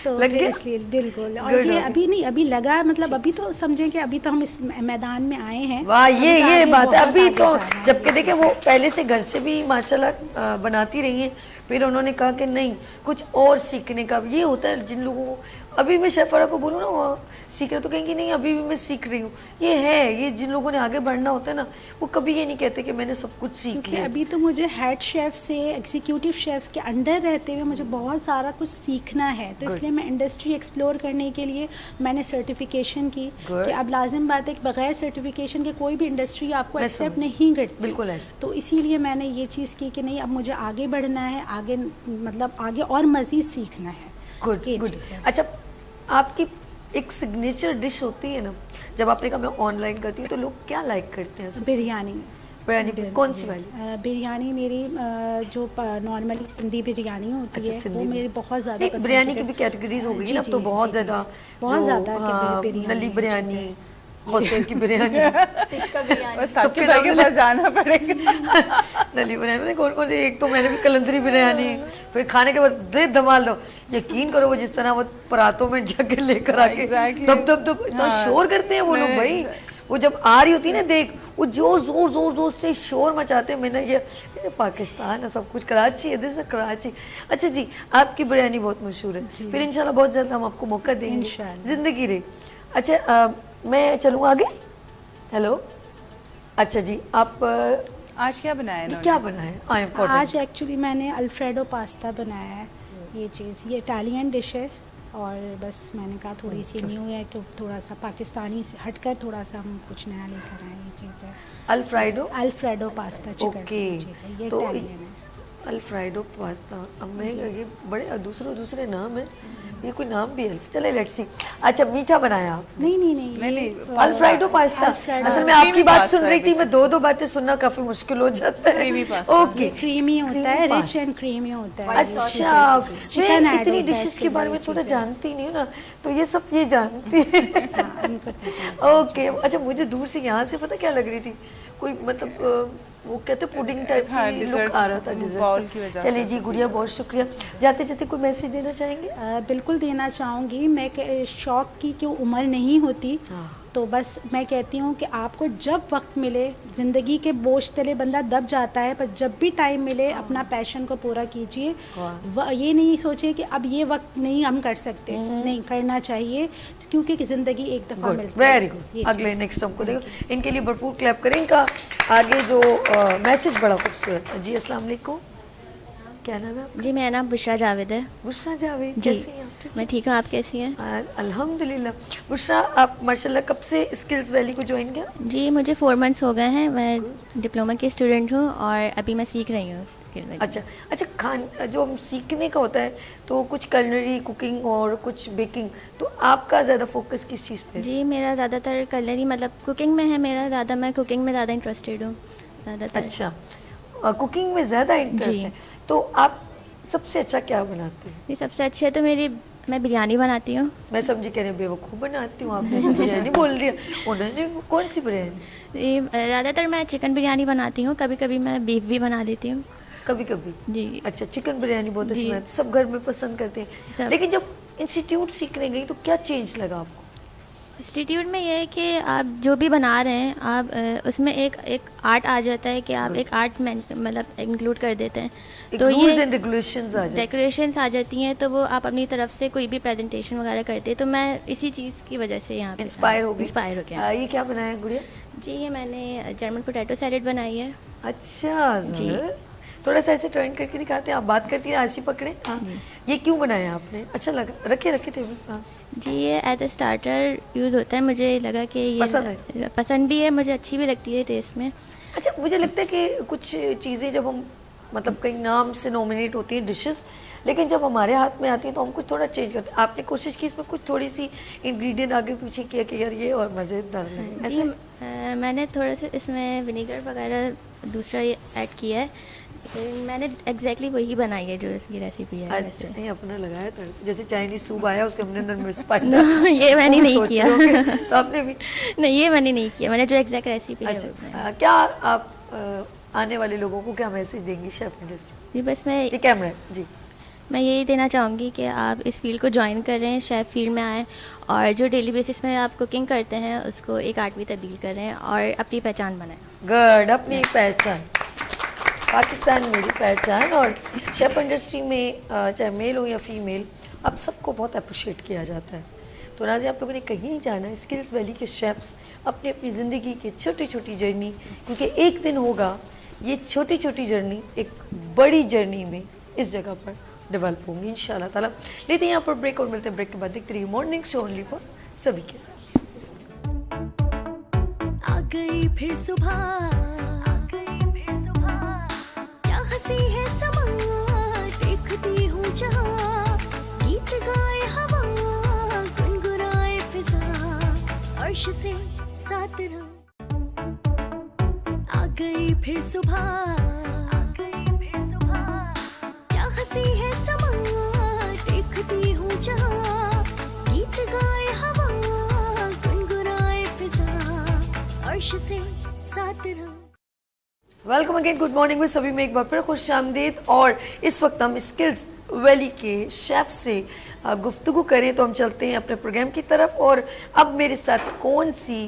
Speaker 7: تو اس لیے بالکل, اور یہ ابھی نہیں, ابھی لگا مطلب ابھی تو سمجھیں کہ ابھی تو ہم اس میدان میں آئے ہیں.
Speaker 1: واہ, یہ بات ہے. ابھی تو جبکہ دیکھیں وہ پہلے سے گھر سے بھی ماشاءاللہ بناتی رہی ہیں, پھر انہوں نے کہا کہ نہیں کچھ اور سیکھنے کا. یہ ہوتا ہے جن لوگوں کو, ابھی میں شیف کو بولوں نا وہ سیکھ رہے تو کہیں گے نہیں ابھی بھی میں سیکھ رہی ہوں. یہ ہے, یہ جن لوگوں نے آگے بڑھنا ہوتا ہے نا, وہ کبھی یہ نہیں کہتے کہ میں نے سب کچھ سیکھ لیا.
Speaker 7: ابھی تو مجھے ہیڈ شیف سے ایگزیکیوٹیو شیفs کے انڈر رہتے ہوئے مجھے بہت سارا کچھ سیکھنا ہے, تو اس لیے میں انڈسٹری ایکسپلور کرنے کے لیے میں نے سرٹیفیکیشن کی. کہ اب لازم بات ہے کہ بغیر سرٹیفیکیشن کے کوئی بھی انڈسٹری آپ کو ایکسیپٹ نہیں کرتی.
Speaker 1: بالکل.
Speaker 7: تو اسی لیے میں نے یہ چیز کی کہ نہیں, اب مجھے آگے بڑھنا ہے, آگے مطلب آگے اور مزید سیکھنا ہے.
Speaker 1: گڈ. اچھا, آپ کی ایک سگنیچر ڈش ہوتی ہے نا, جب آپ نے کہا میں آن لائن کرتی ہوں تو لوگ کیا لائک کرتے ہیں؟
Speaker 7: بریانی.
Speaker 1: کون سی والی؟
Speaker 7: بریانی میری جو نارملی سندھی بریانی ہوتی ہے وہ میری بہت زیادہ پسند ہے.
Speaker 1: بریانی کی بھی کیٹیگریز ہو گئی نا اب تو, بہت زیادہ. نلی بریانی, حسین کی بریانی,
Speaker 2: سب کے بھائی کے پاس جانا پڑے گا.
Speaker 1: نلی بریانی کون کون سی, ایک تو میں نے بھی کلندری بریانی, پھر کھانے کے بعد دے دھمال دو. یقین کرو وہ جس طرح وہ پراتوں میں جگہ لے کر آ کے دب اتنا شور کرتے ہیں وہ لوگ بھائی. وہ جب آ رہی ہوتی ہے نا دیکھ, وہ جو زور زور زور سے شور مچاتے ہیں. میں نے یہ پاکستان ہے, سب کچھ کراچی ہے, دس ہے کراچی. اچھا جی, آپ کی بریانی بہت مشہور ہے, پھر انشاءاللہ بہت جلد ہم آپ کو موقع دیں گے, زندگی رہے. اچھا, میں چلوں آگے. ہیلو, اچھا جی, آپ
Speaker 2: آج کیا بنایا
Speaker 1: یہ
Speaker 2: انہوں
Speaker 1: کیا
Speaker 2: نے؟
Speaker 1: بنا ہے؟
Speaker 7: آج ایکچولی میں نے الفریڈو پاستا بنایا ہے. یہ چیز یہ اٹالین ڈش ہے اور بس میں نے کہا تھوڑی سی نیو ہے تو تھوڑا سا پاکستانی سے ہٹ کر تھوڑا سا ہم کچھ نیا لے کر آئے. یہ چیز ہے الفریڈو پاستا چکن کی چیز ہے. یہ اٹالین ہے.
Speaker 1: Alfredo pasta. اب میں یہ بڑے دوسرے نام ہیں, یہ کوئی نام بھی ہے. چلے لیٹس سی. اچھا میٹھا بنایا آپ؟
Speaker 7: نہیں
Speaker 1: الفریڈو پاستا. اصل میں آپ کی بات سن رہی تھی, میں دو باتیں سننا کافی مشکل ہو جاتا ہے. اوکے,
Speaker 7: کریمی ہوتا ہے, رچ اینڈ کریمی ہوتا ہے.
Speaker 1: اچھا, میں اتنی ڈشز کے بارے میں تھوڑا جانتی نہیں ہوں نا, تو یہ سب یہ جانتی ہیں. اوکے. اچھا مجھے دور سے یہاں سے پتہ کیا لگ رہی تھی, کوئی مطلب وہ کہتے پوڈنگ ٹائپ کی لک آ رہا تھا ڈیزرٹ. چلیے جی گڑیا, بہت شکریہ. جاتے جاتے کوئی میسج دینا چاہیں گے؟
Speaker 7: بالکل دینا چاہوں گی. میں شوق کی کوئی عمر نہیں ہوتی, تو بس میں کہتی ہوں کہ آپ کو جب وقت ملے, زندگی کے بوجھ تلے بندہ دب جاتا ہے, پر جب بھی ٹائم ملے اپنا پیشن کو پورا کیجیے. یہ نہیں سوچے کہ اب یہ وقت نہیں ہم کر سکتے, نہیں کرنا چاہیے, کیونکہ زندگی ایک دفعہ ملتی ہے.
Speaker 1: Very good. اگلے نیکسٹ ہم کو دیکھو, ان کے لیے بھرپور کلیپ کریں. ان کا آگے جو میسج بڑا خوبصورت ہے. جی السلام علیکم, کیا نام ہے آپ؟
Speaker 8: جی میرا نام بشرا جاوید ہے.
Speaker 1: بشرا جاوید,
Speaker 8: جی
Speaker 1: کیسی ہیں آپ؟
Speaker 8: میں ٹھیک ہوں, آپ کیسی ہیں؟
Speaker 1: الحمدللہ. بشرا آپ ماشاءاللہ کب سے اسکلز ویلی کو جوائن کیا؟
Speaker 8: جی مجھے 4 months ہو گئے ہیں. میں ڈپلوما کی اسٹوڈنٹ ہوں اور ابھی میں سیکھ رہی ہوں.
Speaker 1: اچھا, جو ہم سیکھنے کا ہوتا ہے تو کچھ کلنری کوکنگ اور کچھ بیکنگ, تو آپ کا زیادہ فوکس کس چیز پہ؟
Speaker 8: جی میرا زیادہ تر کلنری مطلب کوکنگ میں ہے میرا زیادہ. میں کوکنگ میں زیادہ انٹرسٹیڈ ہوں زیادہ تر.
Speaker 1: اچھا, کوکنگ میں زیادہ انٹرسٹ ہے. تو آپ سب سے اچھا کیا بناتے ہیں؟
Speaker 8: جی سب سے اچھے تو میں بریانی بناتی ہوں.
Speaker 1: میں سمجھی کہہ رہے ہیں بیوقوف بناتی ہوں, آپ نے تو بریانی بول دیا. انہوں نے کون سی بریانی؟
Speaker 8: جی زیادہ تر میں چکن بریانی بناتی ہوں, کبھی کبھی میں بیف بھی بنا لیتی ہوں.
Speaker 1: کبھی کبھی؟
Speaker 8: جی.
Speaker 1: اچھا, چکن بریانی بہت اچھی بناتی, سب گھر میں پسند کرتے ہیں. لیکن جب انسٹیٹیوٹ سیکھنے گئی تو کیا چینج لگا آپ کو؟
Speaker 8: انسٹیٹیوٹ میں یہ ہے کہ آپ جو بھی بنا رہے ہیں آپ اس میں ایک آرٹ آ جاتا ہے کہ آپ ایک آرٹ مطلب انکلوڈ کر دیتے ہیں. تو یہ ڈیکوریشنز آ جاتی ہیں, تو وہ آپ اپنی طرف سے کوئی بھی پریزنٹیشن وغیرہ کرتے ہیں. تو میں اسی چیز کی وجہ سے یہاں پہ انسپائر ہو گیا.
Speaker 1: یہ کیا بنایا ہے گڑیا؟
Speaker 8: جی یہ میں نے جرمن پوٹیٹو سیلیڈ بنائی ہے.
Speaker 1: اچھا جی, تھوڑا سا ایسے ٹرائن کر کے دکھاتے ہیں. آپ بات کرتی ہیں, ایسی پکڑے. ہاں, یہ کیوں بنایا آپ نے؟ اچھا لگا, رکھے ٹیبل. ہاں
Speaker 8: جی, یہ ایز اے اسٹارٹر یوز ہوتا ہے. مجھے لگا کہ یہ پسند بھی ہے, مجھے اچھی بھی لگتی ہے ٹیسٹ میں.
Speaker 1: اچھا, مجھے لگتا ہے کہ کچھ چیزیں جب ہم مطلب کئی نام سے نومینیٹ ہوتی ہیں ڈشز, لیکن جب ہمارے ہاتھ میں آتی ہیں تو ہم کچھ تھوڑا چینج کرتے ہیں. آپ نے کوشش کی اس میں کچھ تھوڑی سی انگریڈینٹ آگے پیچھے کیا کہ یار یہ اور مزیدار ہے.
Speaker 8: جی میں نے تھوڑا سا اس میں ونیگر وغیرہ دوسرا ایڈ کیا ہے. میں نے ایگزیکٹلی وہی بنائی ہے جو اس کی ریسیپی ہے.
Speaker 1: اچھا, نہیں اپنا لگایا تھا, جیسے چائنیز سوپ آیا اس کے اندر مرچ پائی.
Speaker 8: یہ میں نے نہیں کیا.
Speaker 1: تو آپ نے بھی
Speaker 8: نہیں, یہ میں نے نہیں کیا. میں نے جو ایگزیکٹ ریسیپی ہے.
Speaker 1: اچھا, کیا آپ آنے والے لوگوں کو کیا میسج دیں گی شیف انڈسٹری؟
Speaker 8: جی بس میں
Speaker 1: یہ کیمرہ جی
Speaker 8: میں یہی دینا چاہوں گی کہ آپ اس فیلڈ کو جوائن کریں, شیف فیلڈ میں آئیں, اور جو ڈیلی بیسس میں آپ کوکنگ کرتے ہیں اس کو ایک آرٹ میں تبدیل کریں اور اپنی پہچان بنائیں.
Speaker 1: گڈ, اپنی پہچان, پاکستان میری پہچان. اور شیف انڈسٹری میں چاہے میل ہو یا فیمیل, اب سب کو بہت اپریشیٹ کیا جاتا ہے. تو ناظرین, آپ لوگوں نے کہیں نہیں جانا. اسکلز ویلی کے شیفس اپنی اپنی زندگی کی چھوٹی چھوٹی جرنی, کیونکہ ایک دن ہوگا یہ چھوٹی چھوٹی جرنی ایک بڑی جرنی میں اس جگہ پر ڈیولپ ہوں گی انشاءاللہ تعالیٰ. لیتے ہیں یہاں پر بریک, اور ملتے ہیں بریک کے بعد. دیکھتے رہیے مارننگ شو اونلی فار سبھی کے ساتھ.
Speaker 3: آ گئی پھر صبح, کیا ہنسی ہے سما, دیکھتی ہوں جہاں, گیت گائے ہوا, گنگنائے فضا, عرش سے ساتھ رہا. آ گئی پھر صبح, کیا ہنسی ہے سما, دیکھتی ہوں جہاں, گیت گائے ہوا, گنگنائے فضا, عرش سے ساتھ رہا.
Speaker 1: ویلکم اگین, گڈ مارننگ میں سبھی میں ایک بار پھر خوش آمدید. اور اس وقت ہم اسکلز ویلی کے شیف سے گفتگو کریں تو ہم چلتے ہیں اپنے پروگرام کی طرف. اور اب میرے ساتھ کون سی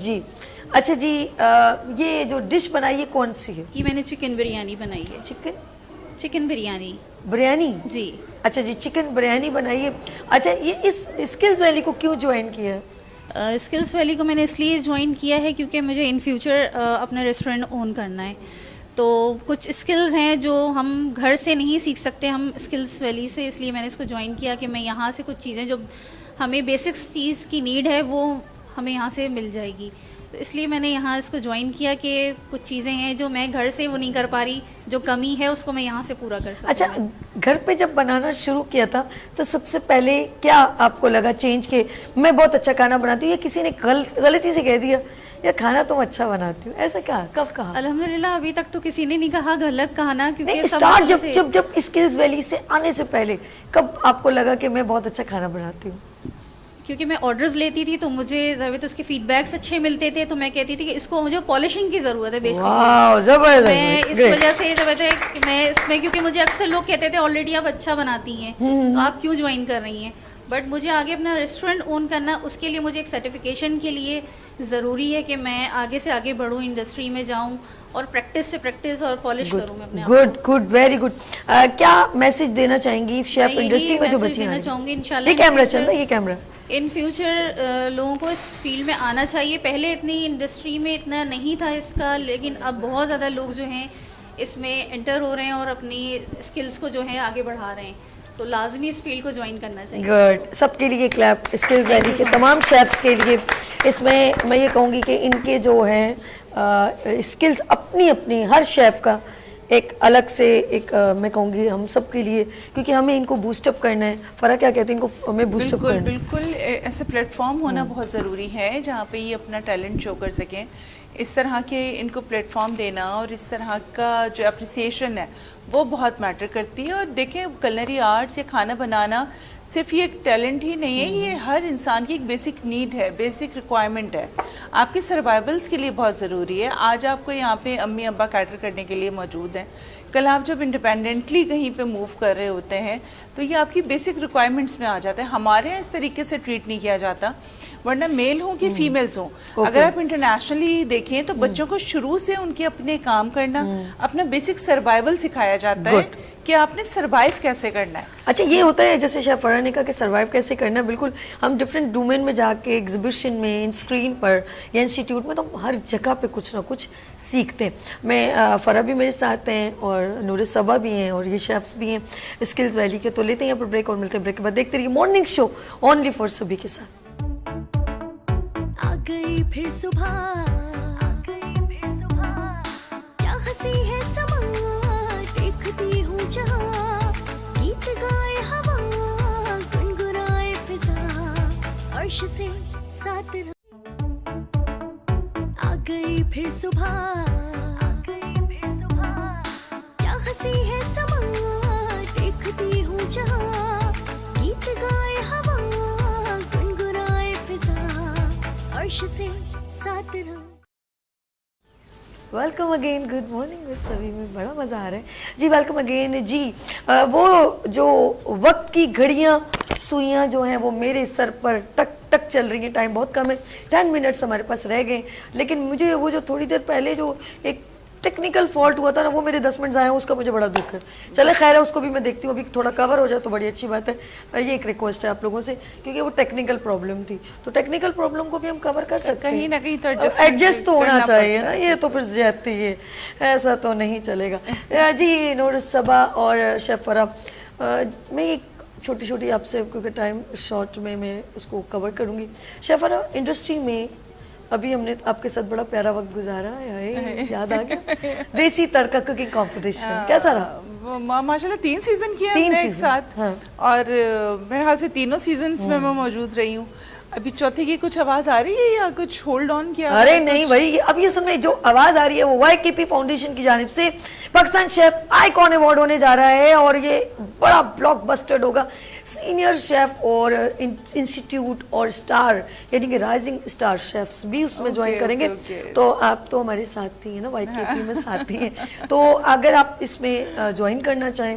Speaker 1: جی اچھا جی یہ جو ڈش بنائی ہے کون سی ہے؟
Speaker 9: یہ میں نے چکن بریانی بنائی ہے. چکن بریانی جی.
Speaker 1: اچھا جی چکن بریانی بنائی ہے. اچھا یہ اس اسکلز ویلی کو کیوں جوائن کیا ہے؟
Speaker 9: اسکلس ویلی کو میں نے اس لیے جوائن کیا ہے کیونکہ مجھے ان فیوچر اپنا ریسٹورینٹ اون کرنا ہے. تو کچھ اسکلز ہیں جو ہم گھر سے نہیں سیکھ سکتے ہم اسکلس ویلی سے, اس لیے میں نے اس کو جوائن کیا کہ میں یہاں سے کچھ چیزیں جو ہمیں بیسکس چیز کی نیڈ ہے وہ ہمیں یہاں سے مل جائے گی. تو اس لیے میں نے یہاں اس کو جوائن کیا کہ کچھ چیزیں ہیں جو میں گھر سے وہ نہیں کر پا رہی, جو کمی ہے اس کو میں یہاں سے پورا کر سکوں.
Speaker 1: اچھا گھر پہ جب بنانا شروع کیا تھا تو سب سے پہلے کیا آپ کو لگا چینج کہ میں بہت اچھا کھانا بناتی ہوں, یا کسی نے غلطی سے کہہ دیا یا کھانا تم اچھا بناتی ہوں, ایسا کیا کب کہا؟
Speaker 9: الحمدللہ ابھی تک تو کسی نے نہیں کہا غلط کہنا, کیونکہ
Speaker 1: اسٹارٹ جب اسکلز ویلی سے آنے سے پہلے کب آپ کو لگا کہ میں بہت اچھا کھانا بناتی ہوں؟
Speaker 9: کیونکہ میں آرڈرز لیتی تھی تو مجھے ضرورت اس کے فیڈ بیکس اچھے ملتے تھے, تو میں کہتی تھی کہ اس کو مجھے پالشنگ کی ضرورت ہے بیسکلی. میں اس وجہ سے ضرورت ہے کہ میں اس میں, کیونکہ مجھے اکثر لوگ کہتے تھے آلریڈی آپ اچھا بناتی ہیں تو آپ کیوں جوائن کر رہی ہیں. بٹ مجھے آگے اپنا ریسٹورینٹ اون کرنا, اس کے لیے مجھے ایک سرٹیفکیشن کے لیے ضروری ہے کہ میں آگے سے آگے بڑھوں, انڈسٹری میں جاؤں اور پریکٹس سے پریکٹس اور پالش کروں میں اپنے آپ کو.
Speaker 1: Good very good. کیا میسج دینا چاہیں گی شیف انڈسٹری میں جو بچی ہیں؟
Speaker 9: دینا چاہوں گی انشاءاللہ
Speaker 1: یہ کیمرہ چلتا ہے, یہ کیمرہ
Speaker 9: ان فیوچر لوگوں کو اس فیلڈ میں آنا چاہیے. پہلے اتنی انڈسٹری میں اتنا نہیں تھا اس کا, لیکن اب بہت زیادہ لوگ جو ہیں اس میں انٹر ہو رہے ہیں اور اپنی اسکلس کو جو ہے آگے بڑھا رہے ہیں, تو لازمی اس فیلڈ کو جوائن کرنا چاہیے.
Speaker 1: گڈ. سب کے لیے کلیپ اسکلز ویلی کے تمام شیفس کے لیے. اس میں یہ کہوں گی کہ ان کے جو ہیں اسکلز اپنی ہر شیف کا ایک الگ سے ایک میں کہوں گی ہم سب کے لیے, کیونکہ ہمیں ان کو بوسٹ اپ کرنا ہے. فرا کیا کہتے ہیں ان کو ہمیں بوسٹ اپ کرنا ہے؟
Speaker 2: بالکل ایسے پلیٹ فارم ہونا بہت ضروری ہے جہاں پہ یہ اپنا ٹیلنٹ شو کر سکیں. اس طرح کے ان کو پلیٹ فارم دینا اور اس طرح کا جو اپریسیشن ہے وہ بہت میٹر کرتی ہے. اور دیکھیں کلنری آرٹس یا کھانا بنانا صرف یہ ایک ٹیلنٹ ہی نہیں ہے, یہ ہر انسان کی ایک بیسک نیڈ ہے, بیسک ریکوائرمنٹ ہے, آپ کی سروائیولس کے لیے بہت ضروری ہے. آج آپ کو یہاں پہ امی ابا کیٹر کرنے کے لیے موجود ہیں, کل آپ جب انڈیپینڈنٹلی کہیں پہ موو کر رہے ہوتے ہیں تو یہ آپ کی بیسک ریکوائرمنٹس میں آ جاتا ہے. ہمارے یہاں اس طریقے سے ٹریٹ نہیں کیا جاتا, ورنہ میل ہوں کہ فیمیلز ہوں. اگر آپ انٹرنیشنلی دیکھیں تو بچوں کو شروع سے ان کے اپنے کام کرنا, اپنا بیسک سروائیول سکھایا جاتا ہے کہ آپ نے سروائیو کیسے کرنا ہے.
Speaker 1: اچھا یہ ہوتا ہے جیسے شیف فرا نے کہا کہ سروائیو کیسے کرنا ہے, بالکل ہم ڈفرینٹ ڈومین میں جا کے ایگزیبیشن میں, اسکرین پر یا انسٹیٹیوٹ میں, تو ہر جگہ پہ کچھ نہ کچھ سیکھتے ہیں. میں فرا بھی میرے ساتھ ہیں اور نور صبا بھی ہیں اور یہ شیفس بھی ہیں اسکلز ویلی کے. تو لیتے ہیں یہاں پر بریک اور ملتے ہیں بریک کے بعد. دیکھتے رہیے مارننگ شو اونلی فار سبھی کے ساتھ.
Speaker 3: آ گئی پھر صبح, کیا ہنسی ہے سما, دیکھتی ہوں جہاں, گیت گائے ہوا, گنگنائے فضا, عرش سے ساتھ آ گئی پھر صبح, کیا ہنسی ہے سما, دیکھتی ہوں جہاں, گیت گائے ہوا, گنگنائے فضا, عرش سے ساتھ رہا.
Speaker 1: Welcome again, good morning with سبھی میں بڑا مزہ آ رہا ہے جی. ویلکم اگین جی. وہ جو وقت کی گھڑیاں سوئیاں جو ہیں وہ میرے سر پر ٹک ٹک چل رہی ہیں. ٹائم بہت کم ہے, 10 منٹس ہمارے پاس رہ گئے, لیکن مجھے وہ جو تھوڑی دیر پہلے جو ایک ٹیکنیکل فالٹ ہوا تھا نا, وہ میرے 10 منٹ ضائع ہیں, اس کا مجھے بڑا دکھ ہے. چلے خیر ہے, اس کو بھی میں دیکھتی ہوں, ابھی تھوڑا کور ہو جائے تو بڑی اچھی بات ہے. یہ ایک ریکویسٹ ہے آپ لوگوں سے, کیونکہ وہ ٹیکنیکل پرابلم تھی, تو ٹیکنیکل پرابلم کو بھی ہم کور کر سکتے ہیں,
Speaker 2: کہیں نہ کہیں تو
Speaker 1: ایڈجسٹ تو ہونا چاہیے نا. یہ تو پھر زیادتی ہے, ایسا تو نہیں چلے گا جی. نور صبا اور شیف فرا, میں ایک چھوٹی آپ سے, کیونکہ ٹائم شارٹ میں اس کو کور کروں گی. شیف فرا انڈسٹری میں ابھی ہم نے آپ کے ساتھ بڑا پیارا وقت گزارا ہے, یاد آ گیا دیسی تڑکا کوکنگ کمپٹیشن, کیسا رہا؟
Speaker 2: ماشاءاللہ 3 سیزن کیا ہم نے ایک ساتھ, اور میرے خیال سے تینوں سیزنز میں موجود رہی ہوں. ابھی چوتھے کی کچھ آواز آ رہی ہے یا کچھ ہولڈ آن کیا؟
Speaker 1: ارے نہیں بھائی, اب یہ سن میں جو آواز آ رہی ہے وہ YKP فاؤنڈیشن کی جانب سے پاکستان شیف آئیکن ایوارڈ ہونے جا رہا ہے, اور یہ بڑا بلاک بسٹر ہوگا. سینئر شیف اور انسٹیٹیوٹ اور سٹار یعنی کہ رائزنگ سٹار شیفس بھی اس میں جوائن کریں گے. تو آپ تو ہمارے ساتھی ہیں نا, YKP میں ساتھی ہیں, تو اگر آپ اس میں جوائن کرنا چاہیں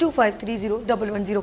Speaker 1: 2530 110।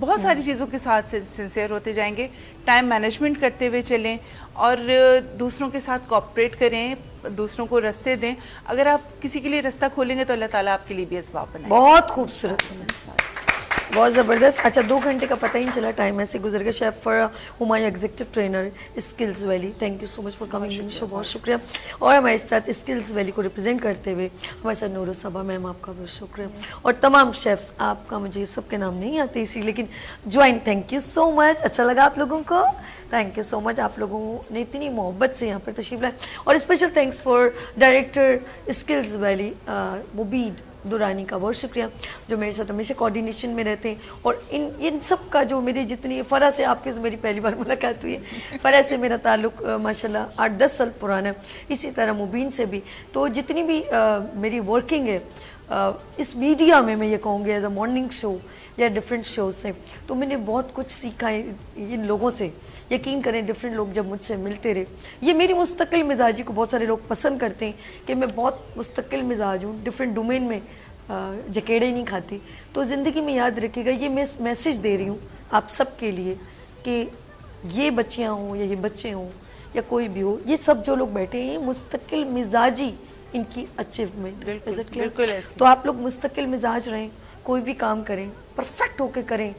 Speaker 2: بہت ساری چیزوں کے ساتھ سنسیئر ہوتے جائیں گے, ٹائم مینجمنٹ کرتے ہوئے چلیں اور دوسروں کے ساتھ کوآپریٹ کریں, دوسروں کو رستے دیں. اگر آپ کسی کے لیے رستہ کھولیں گے تو اللہ تعالیٰ آپ کے لیے بھی اسباب بنائیں.
Speaker 1: بہت خوبصورت, بہت زبردست. اچھا 2 گھنٹے کا پتہ ہی نہیں چلا, ٹائم ایسے گزر گیا. شیف فر Humayun executive trainer Skills Valley, thank you so much for coming in show, بہت شکریہ. اور ہمارے ساتھ اسکلز ویلی کو ریپرزینٹ کرتے ہوئے ہمارے ساتھ نور الصبا میم, آپ کا بہت شکریہ. اور تمام شیفس, آپ کا مجھے سب کے نام نہیں آتے اسی, لیکن جوائن, تھینک یو سو مچ. اچھا لگا آپ لوگوں کو, تھینک یو سو مچ. آپ لوگوں نے اتنی محبت سے یہاں پر تشریف لائے. اور special thanks for director Skills Valley Mubeed Durrani کا, بہت شکریہ, جو میرے ساتھ ہمیشہ کوآرڈینیشن میں رہتے ہیں. اور ان سب کا جو میری جتنی, فرح سے آپ کے میری پہلی بار ملاقات ہوئی ہے, فرح سے میرا تعلق ماشاءاللہ 8-10 سال پرانا ہے, اسی طرح مبین سے بھی. تو جتنی بھی میری ورکنگ ہے اس میڈیا میں یہ کہوں گی ایز اے مارننگ شو یا ڈفرینٹ شوز سے, تو میں نے بہت کچھ سیکھا ہے ان لوگوں سے. یقین کریں ڈفرینٹ لوگ جب مجھ سے ملتے رہے, یہ میری مستقل مزاجی کو بہت سارے لوگ پسند کرتے ہیں کہ میں بہت مستقل مزاج ہوں, ڈفرینٹ ڈومین میں جکیڑے نہیں کھاتی. تو زندگی میں یاد رکھیے گا, یہ میں میسیج دے رہی ہوں آپ سب کے لیے کہ یہ بچیاں ہوں یا یہ بچے ہوں یا کوئی بھی ہو, یہ سب جو لوگ بیٹھے ہیں مستقل مزاجی ان کی اچیومنٹ.
Speaker 2: بالکل ایسے.
Speaker 1: تو آپ لوگ مستقل مزاج رہیں, کوئی بھی کام کریں پرفیکٹ ہو کے کریں.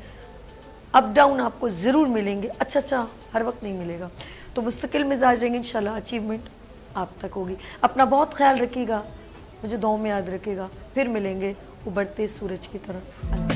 Speaker 1: اپ ڈاؤن آپ کو ضرور ملیں گے, اچھا ہر وقت نہیں ملے گا. تو مستقل مزاج رہیں گے, انشاءاللہ اچیومنٹ آپ تک ہوگی. اپنا بہت خیال رکھیے گا, مجھے دعاؤں میں یاد رکھے گا. پھر ملیں گے ابھرتے سورج کی طرح.